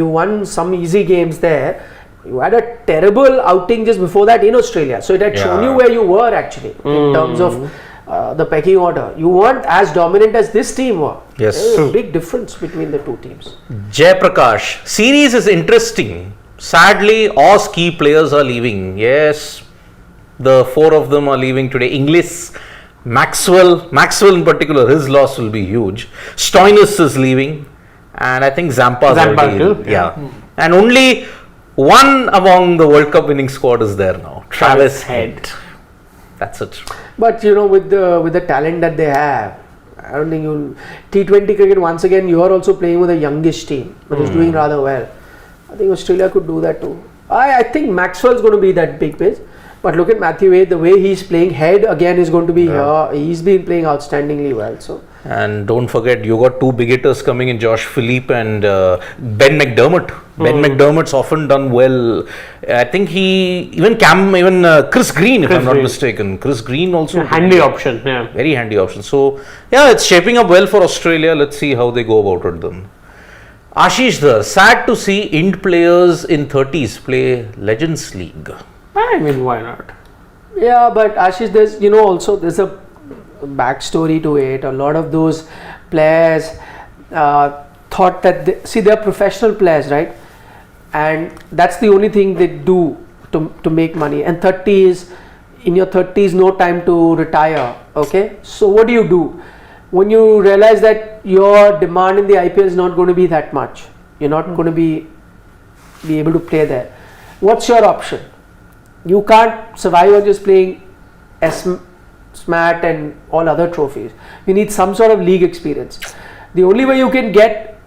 you won some easy games there. You had a terrible outing just before that in Australia. So it had shown Yeah. you where you were actually in terms of the pecking order. You weren't as dominant as this team were. Yes. There's a True. big difference between the two teams. Jayaprakash, series is interesting. Sadly, all key players are leaving. Yes, the 4 of them are leaving today. Inglis, Maxwell in particular, his loss will be huge. Stoinis is leaving, and I think Zampa's already, too. yeah. And only one among the World Cup winning squad is there now. Travis Head. That's it. But with the talent that they have, I don't think you'll T20 cricket once again. You are also playing with a youngish team, but is doing rather well. I think Australia could do that too. I think Maxwell's going to be that big pitch. But look at Matthew Wade, the way he's playing. Head again is going to be here. He's been playing outstandingly well. So. And don't forget, you got 2 big hitters coming in, Josh Philippe and Ben McDermott. Ben McDermott's often done well. I think Chris Green, if I'm not mistaken. Chris Green also. Handy option, yeah. Very handy option. So, yeah, it's shaping up well for Australia. Let's see how they go about it then. Ashish there, sad to see Ind players in 30s play Legends League. I mean, why not? Yeah, but Ashish, there's there's a backstory to it. A lot of those players thought that they're professional players, right? And that's the only thing they do to make money. And in your 30s, no time to retire. Okay, so what do? When you realize that your demand in the IPL is not going to be that much, you're not going to be able to play there. What's your option? You can't survive on just playing SMAT and all other trophies. You need some sort of league experience. The only way you can get,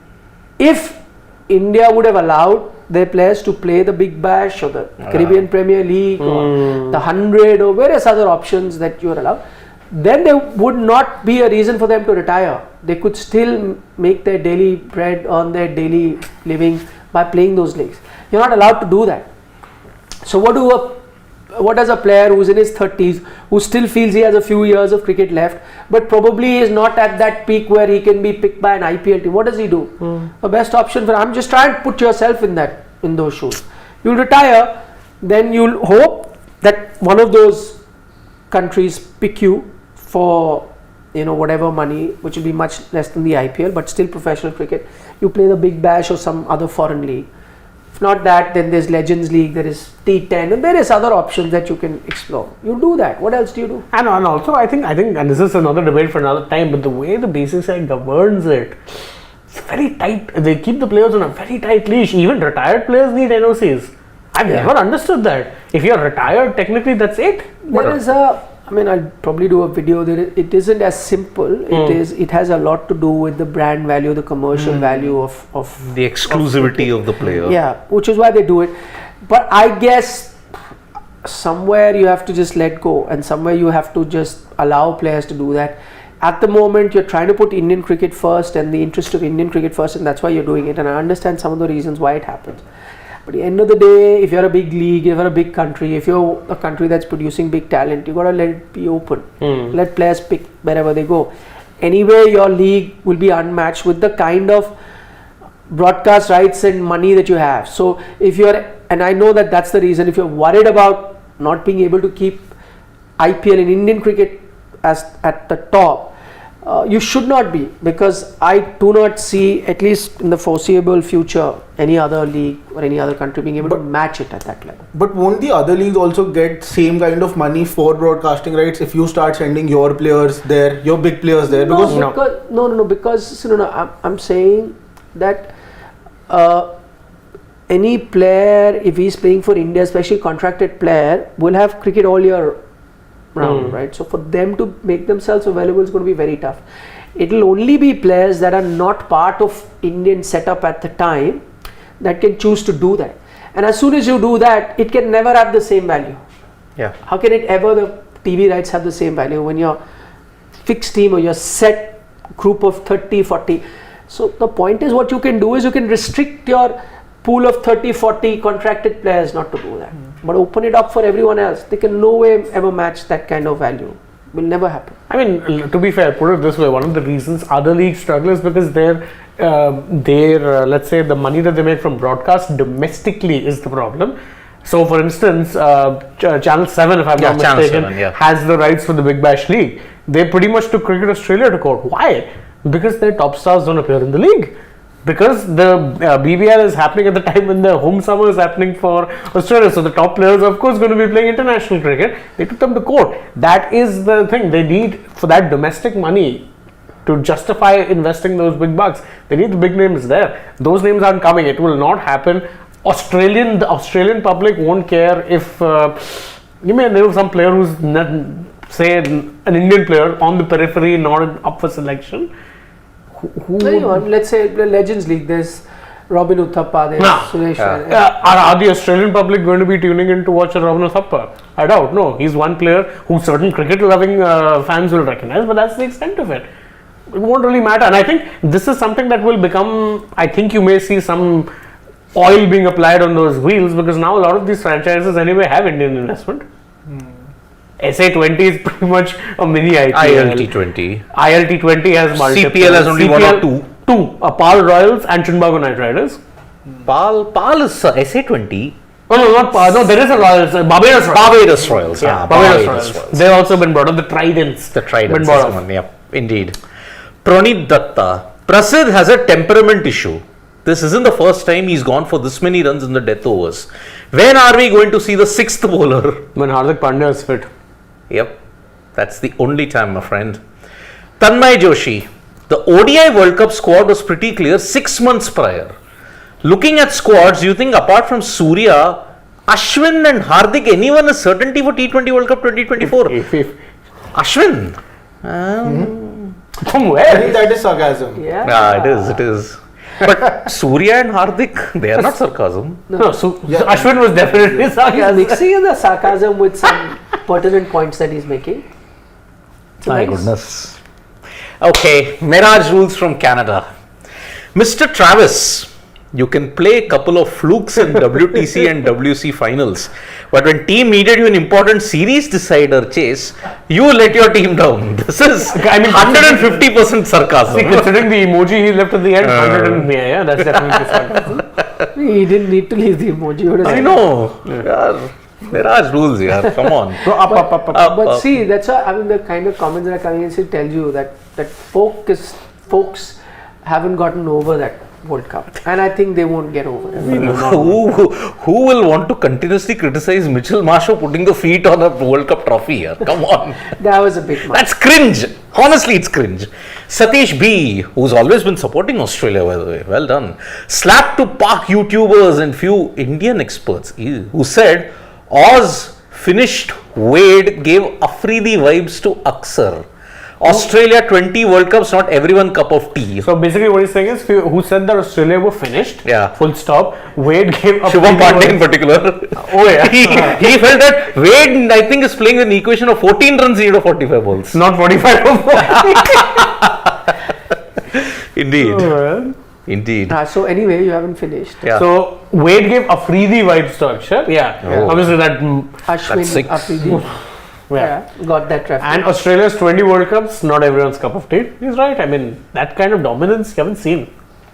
if India would have allowed their players to play the Big Bash or the Caribbean Premier League or the 100 or various other options that you are allowed, then there would not be a reason for them to retire. They could still make their daily bread, earn their daily living by playing those leagues. You're not allowed to do that. So what does a player who's in his 30s, who still feels he has a few years of cricket left, but probably is not at that peak where he can be picked by an IPL team, what does he do? The best option I'm just trying to put yourself in those shoes. You'll retire, then you'll hope that one of those countries pick you for whatever money, which will be much less than the IPL, but still professional cricket. You play the Big Bash or some other foreign league. If not that, then there's Legends League, there is T10, and various other options that you can explore. You do that. What else do you do? And also, I think, and this is another debate for another time, but the way the BCCI governs it, it's very tight. They keep the players on a very tight leash. Even retired players need NOCs. I've never understood that. If you're retired, technically that's it. I'll probably do a video there. It isn't as simple. It has a lot to do with the brand value, the commercial value of the exclusivity of the player. Yeah, which is why they do it. But I guess somewhere you have to just let go, and somewhere you have to just allow players to do that. At the moment, you're trying to put Indian cricket first and the interest of Indian cricket first, and that's why you're doing it. And I understand some of the reasons why it happens. But at the end of the day, if you're a big league, if you're a big country, if you're a country that's producing big talent, you got to let it be open. Let players pick wherever they go. Anyway, your league will be unmatched with the kind of broadcast rights and money that you have. So and I know that that's the reason, if you're worried about not being able to keep IPL in Indian cricket at the top, you should not be, because I do not see, at least in the foreseeable future, any other league or any other country being able to match it at that level. But won't the other leagues also get same kind of money for broadcasting rights if you start sending your players there, your big players there? Because I'm saying that any player, if he's playing for India, especially contracted player, will have cricket all year round, right? So for them to make themselves available is going to be very tough. It will only be players that are not part of Indian setup at the time that can choose to do that. And as soon as you do that, it can never have the same value. Yeah. How can it ever, the TV rights have the same value when you're fixed team or your set group of 30, 40? So the point is, what you can do is you can restrict your pool of 30, 40 contracted players not to do that. But open it up for everyone else. They can no way ever match that kind of value. Will never happen. I mean, to be fair, put it this way, one of the reasons other leagues struggle is because their let's say the money that they make from broadcast domestically is the problem. So, for instance, Channel 7, if I'm not Channel mistaken, 7, yeah. has the rights for the Big Bash League. They pretty much took Cricket Australia to court. Why? Because their top stars don't appear in the league. Because the BBL is happening at the time when the home summer is happening for Australia. So, the top players are, of course, going to be playing international cricket. They took them to court. That is the thing. They need, for that domestic money, to justify investing those big bucks, they need the big names there. Those names aren't coming. It will not happen. The Australian public won't care if you may know some player who's not, say an Indian player on the periphery, not up for selection. Let's say the Legends League. There's Robin Uthappa. There's Suresh. Are the Australian public going to be tuning in to watch a Robin Uthappa? I doubt. No, he's one player who certain cricket-loving fans will recognize, but that's the extent of it. It won't really matter. And I think this is something that will become. I think you may see some oil being applied on those wheels, because now a lot of these franchises anyway have Indian investment. SA20 is pretty much a mini IPL. ILT20. ILT20 has multiple. CPL has only one or two. Pal Royals and Chimbago Knight Riders. Pal is SA20. Oh no, not Pal. No, there is a Royals. Barbados Royals. Yeah, Barbados Royals. They've also been brought up. The Tridents. The Tridents been is brought up. one. Yep, indeed. Pranit Datta. Prasidh has a temperament issue. This isn't the first time he's gone for this many runs in the death overs. When are we going to see the sixth bowler? When Hardik Pandya is fit. Yep, that's the only time, my friend. Tanmay Joshi. The ODI World Cup squad was pretty clear 6 months prior. Looking at squads, you think apart from Surya, Ashwin and Hardik, anyone is certainty for T20 World Cup 2024? Ashwin? From I where? think that is sarcasm. Yeah. It is. But Surya and Hardik, they are not sarcasm. No, so Ashwin was definitely He's sarcastic. mixing in the sarcasm with some pertinent points that he's making. It's My nice. goodness. Okay, Mirage rules from Canada. Mr. Travis, you can play a couple of flukes in WTC and WC finals, but when team needed you in important series decider chase, you let your team down. This is, 150% sarcasm. See, considering the emoji he left at the end, 100 and yeah, that's definitely sarcasm. He didn't need to leave the emoji. What is I it? know. Yeah. Mirage rules, yeah. Come on. But see, that's why the kind of comments that are coming in should tell you that folks haven't gotten over that World Cup, and I think they won't get over it. Who will want to continuously criticize Mitchell Marsh for putting the feet on a World Cup trophy here? Come on. That was a big match. That's cringe. Honestly, it's cringe. Satish B, who's always been supporting Australia, by the way, well done, slapped to Pak YouTubers and few Indian experts who said Oz finished Wade gave Afridi vibes to Aksar. Australia 20 World Cups, not everyone cup of tea. So basically what he's saying is, who said that Australia were finished, Yeah. full stop, Wade gave up. Shubham Pandey in particular. Oh yeah. he felt that Wade, I think, is playing with an equation of 14 runs instead of 45 balls. Not 45 Indeed. over. Indeed. So anyway, you haven't finished. Yeah. So Wade gave Afridi vibes to Akshar. Yeah. Oh. Obviously that. Ashwin That's sick. Afridi. Yeah. Got that reference. And Australia's 20 World Cups, not everyone's cup of tea. He's right. I mean, that kind of dominance you haven't seen.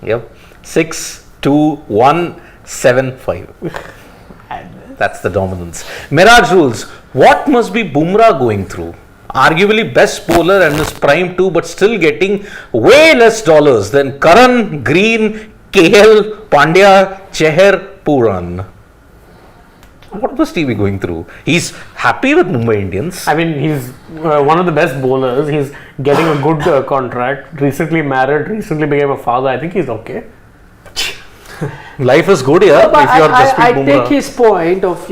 Yep. 6, 2, 1, 7, 5. That's the dominance. Mirage rules. What must be Bumrah going through? Arguably best bowler and his prime too, but still getting way less dollars than Karan, Green, KL, Pandya, Chahar, Puran. What must he be going through? He's happy with Mumbai Indians. I mean, he's one of the best bowlers. He's getting a good contract. Recently married, recently became a father. I think he's okay. Life is good, yeah. But if you're just I Bumrah. take his point of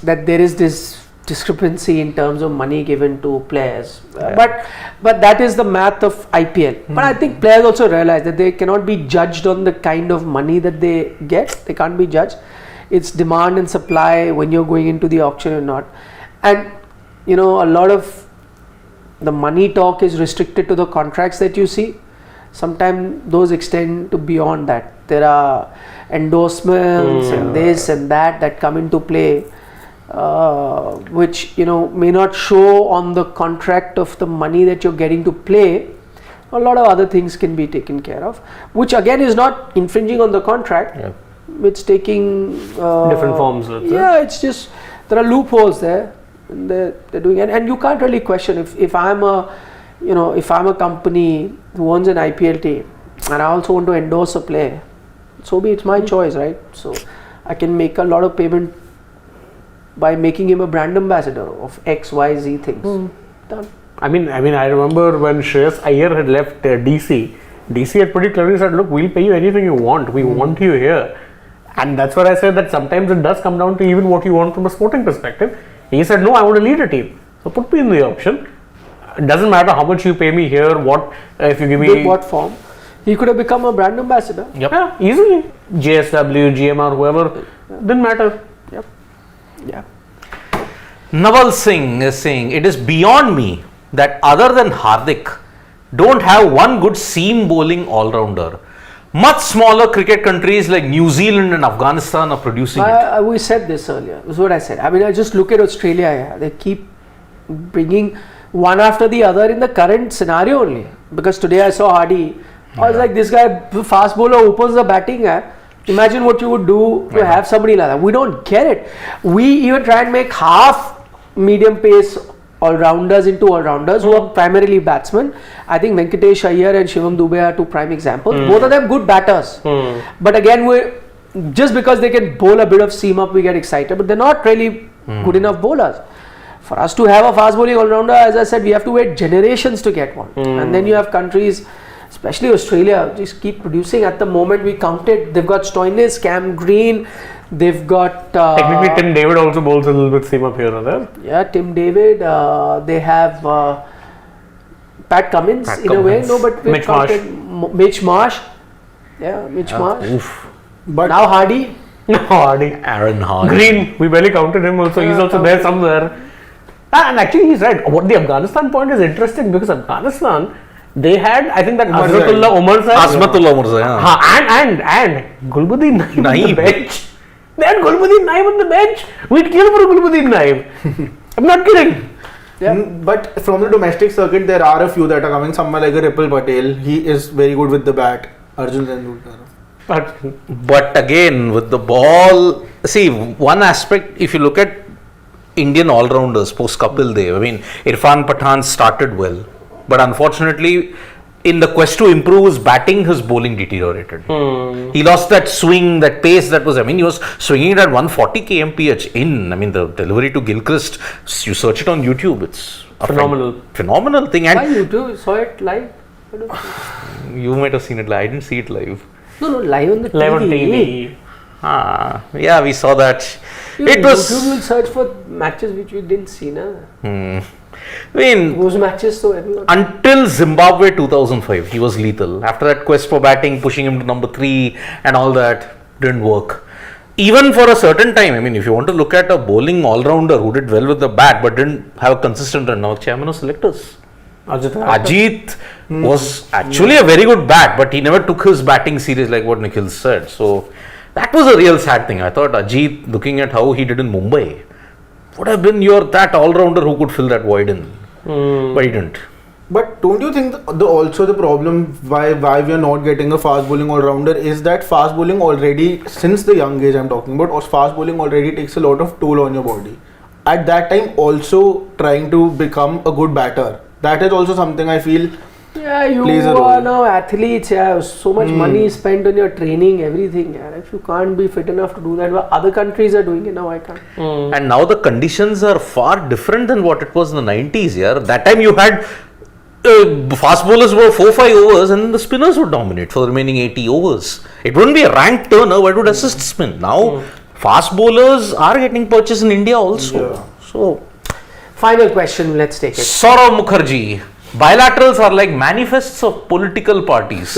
that there is this discrepancy in terms of money given to players, but that is the math of IPL. But I think players also realize that they cannot be judged on the kind of money that they get. They can't be judged. It's demand and supply when you're going into the auction or not. And a lot of the money talk is restricted to the contracts that you see. Sometimes those extend to beyond that. There are endorsements and this and that come into play, which may not show on the contract of the money that you're getting to play. A lot of other things can be taken care of, which again is not infringing on the contract. Yeah. it's taking Different forms, let's say. Yeah, it's just there are loopholes there. And they're doing it, and you can't really question if I'm a company who owns an IPL team and I also want to endorse a player, so be it's my choice, right? So I can make a lot of payment by making him a brand ambassador of X, Y, Z things. Done. I mean, I remember when Shreyas Iyer had left DC. DC had pretty clearly said, "Look, we'll pay you anything you want. We want you here." And that's where I said that sometimes it does come down to even what you want from a sporting perspective. He said, "No, I want to lead a team. So put me in the option. It doesn't matter how much you pay me here. What if you give me In what form? He could have become a brand ambassador. Yep. Yeah, easily. JSW, GMR, whoever, didn't matter. Yep. Yeah. Naval Singh is saying, it is beyond me that other than Hardik, don't have one good seam bowling all-rounder. Much smaller cricket countries like New Zealand and Afghanistan are producing it. We said this earlier. This is what I said. I mean, I just look at Australia. Yeah. They keep bringing one after the other in the current scenario only. Because today I saw Hardy. I was like, this guy, fast bowler, opens the batting. Imagine what you would do to have somebody like that. We don't get it. We even try and make half medium pace all-rounders into all-rounders who are primarily batsmen. I think Venkatesh Iyer and Shivam Dubey are two prime examples. Both of them good batters. But again, just because they can bowl a bit of seam up, we get excited. But they're not really good enough bowlers. For us to have a fast bowling all-rounder, as I said, we have to wait generations to get one. And then you have countries, especially Australia, just keep producing. At the moment we counted, they've got Stoinis, Cam Green, they've got Technically, Tim David also bowls a little bit seam up here or there. yeah, Tim David, they have Pat Cummins in a way, no, but we Mitch Marsh. Mitch Marsh, yeah, Mitch Marsh. Oof. But Now Hardy, No, Hardy. Aaron Hart. Green, we barely counted him also. He's also there somewhere. And actually, he's right. What the Afghanistan point is interesting because Afghanistan, they had, I think that Azmatullah Umar Azmatullah Umar, yeah. and Gulbuddin Naib on the Naib. bench. They had Gulbuddin Naib on the bench. We'd kill for Gulbuddin Naib. I'm not kidding. But from the domestic circuit, there are a few that are coming. Someone like a Ripple Patel, he is very good with the bat. Arjun Tendulkar. But again, with the ball, see, one aspect, if you look at Indian all-rounders post Kapil Dev, I mean, Irfan Pathan started well, but unfortunately, in the quest to improve his batting, his bowling deteriorated. He lost that swing, that pace that was, I mean, he was swinging it at 140 kmph in, I mean, the delivery to Gilchrist, you search it on YouTube, it's a phenomenal thing. why And you two saw it live? you might have seen it live, I didn't see it live. No, live on the Live on TV. TV. Yeah, we saw that. It YouTube was. will search for matches which we didn't see, na? I mean, Those matches, so everyone. until Zimbabwe 2005, he was lethal. After that quest for batting, pushing him to number 3 and all that, didn't work. Even for a certain time, I mean, if you want to look at a bowling all-rounder who did well with the bat but didn't have a consistent run, now chairman of selectors. Ajit was actually a very good bat, but he never took his batting serious like what Nikhil said. So that was a real sad thing. I thought Ajit, looking at how he did in Mumbai, would have been that all-rounder who could fill that void in. But he didn't. But don't you think also the problem why we are not getting a fast bowling all-rounder is that fast bowling already, since the young age I'm talking about, fast bowling already takes a lot of toll on your body. At that time also trying to become a good batter. That is also something I feel Yeah, you plays a are role. now athletes. Yeah, so much money is spent on your training, everything. Yeah, if you can't be fit enough to do that, well, other countries are doing it now. I can't. And now the conditions are far different than what it was in the 90s. Yeah, that time you had fast bowlers were 4-5 overs and the spinners would dominate for the remaining 80 overs. It wouldn't be a ranked turner, but it would assist spin. Now, fast bowlers are getting purchased in India also. Yeah. So, Final question. Let's take it. Saurav Mukherjee. Bilaterals are like manifests of political parties.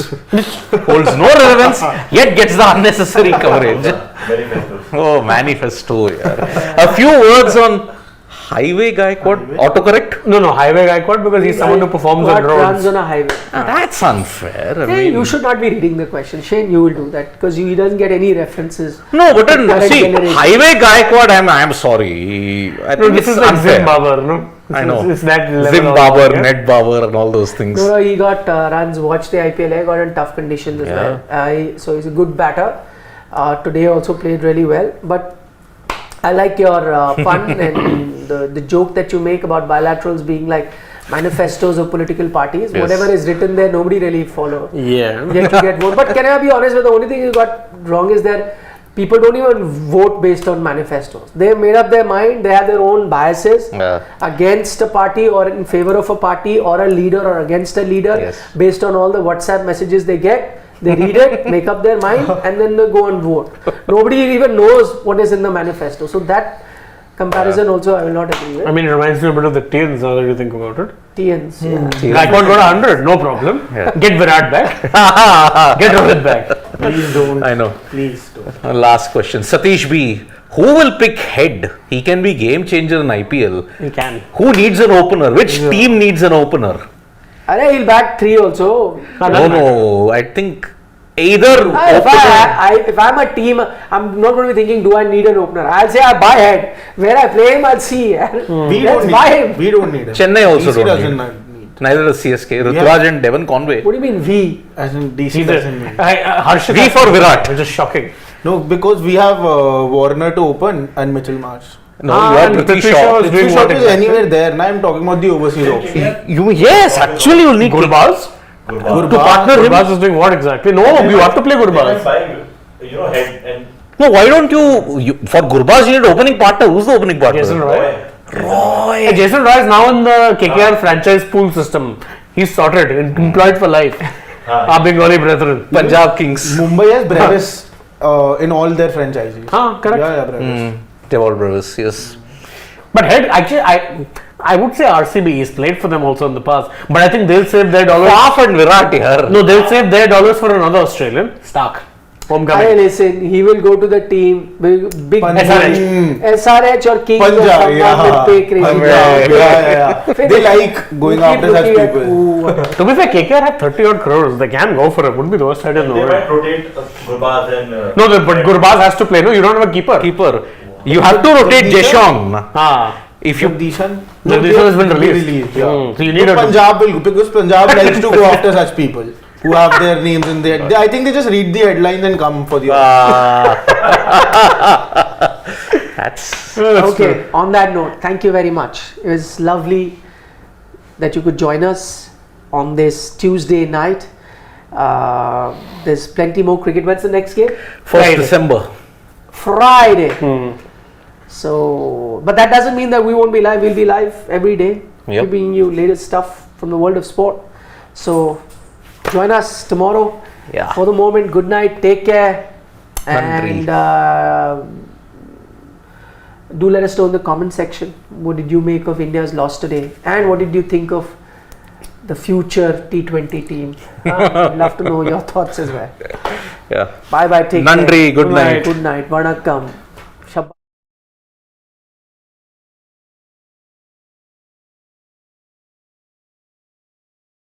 Holds no relevance, yet gets the unnecessary coverage. Manifestos. Oh, manifesto. Yeah. A few words on Highway Gaikwad. Autocorrect? No, Highway Gaikwad because he's someone who performs on What runs roads. on a highway? That's unfair. I Hey, mean, you should not be reading the question. Shane, you will do that because he doesn't get any references. no, but then, Current see, generation. Highway Gaikwad, I'm sorry. I No, think this it's is like unfair. Zimbabwe, no? I know. It's that level Zim of- Babar, yeah. Net Babar, and all those things. No, he got runs, watched the IPL, got in tough conditions as Yeah. well. So he's a good batter. Today also played really well. But I like your fun and the joke that you make about bilaterals being like manifestos of political parties. Yes. Whatever is written there, nobody really follow. Yeah. Yet to get vote. But can I be honest with the only thing you got wrong is that people don't even vote based on manifestos. They made up their mind, they have their own biases against a party or in favor of a party or a leader or against a leader Yes. based on all the WhatsApp messages they get. They read it, make up their mind, and then they go and vote. Nobody even knows what is in the manifesto. So that comparison also I will not agree with. I mean, it reminds me a bit of the TNs now that you think about it. TNs, yeah. Gaikwad got 100, no problem. Yeah. Get Virat back. Get Rohit back. Please don't. I know. Please don't. Last question. Satish B. Who will pick head? He can be game changer in IPL. He can. Who needs an opener? Which team needs an opener? He'll bat 3 also. No. I think either If I'm a team, I'm not going to be thinking, do I need an opener? I'll say I buy head. Where I play him, I'll see. We Let's don't buy need him. him. We don't need him. Chennai also DC don't doesn't need. need. Neither does CSK. Ruturaj and Devon Conway. What do you mean we? As in DC He's doesn't need. Harshit. V for Virat. Which is shocking. No, because we have Warner to open and Mitchell Marsh. No, you have and Prithvi Prithvi Shaw Shaw. is doing Prithvi what Shaw is exactly? anywhere there. Now I'm talking about the overseas option. Yes, actually you need Gurbaz? Gurbaz. to partner him. Gurbaz is doing what exactly? No, you have to play They might Gurbaz. buy, head and No, why don't you for Gurbaz you need opening partner. Who's the opening partner? Jason Roy. Roy. Hey, Jason Roy is now in the KKR franchise pool system. He's sorted, employed for life. Our Bengali brethren. Punjab Kings. Mumbai has Brevis in all their franchises. Correct. Yeah, Brevis. Deval Brevis, yes. But head, actually, I would say RCB. He's played for them also in the past. But I think they'll save their dollars. Half and Virat here. No, they'll save their dollars for another Australian. Stark. Homecoming. Hey, listen, he will go to the team, big SRH or King or Punjab, someone yeah. with pay crazy. Yeah. They Finish. like going Keep after such looking at people. who- To be fair, KKR have 30 odd crores. They can go for it. Would be the worst idea in the They world. might rotate Gurbaz and. But Gurbaz has to play. No, you don't have a keeper. Keeper. You have to rotate Jeshong. If you Dishan. Dishan has been released. Yeah. So you need But a Punjab will, because Punjab likes to go after such people who have their names in there. I think they just read the headlines and come for the. That's Okay, on that note, thank you very much. It was lovely that you could join us on this Tuesday night. There's plenty more cricket. When's the next game? 1st December. Friday. So, but that doesn't mean that we won't be live. We'll be live every day, Yep. giving you latest stuff from the world of sport. So, join us tomorrow. Yeah. For the moment, good night. Take care, Nandri. and do let us know in the comment section. What did you make of India's loss today, and what did you think of the future T20 team? I'd love to know your thoughts as well. Yeah. Bye bye. Take Nandri, care. good night. Good night. Vanakkam.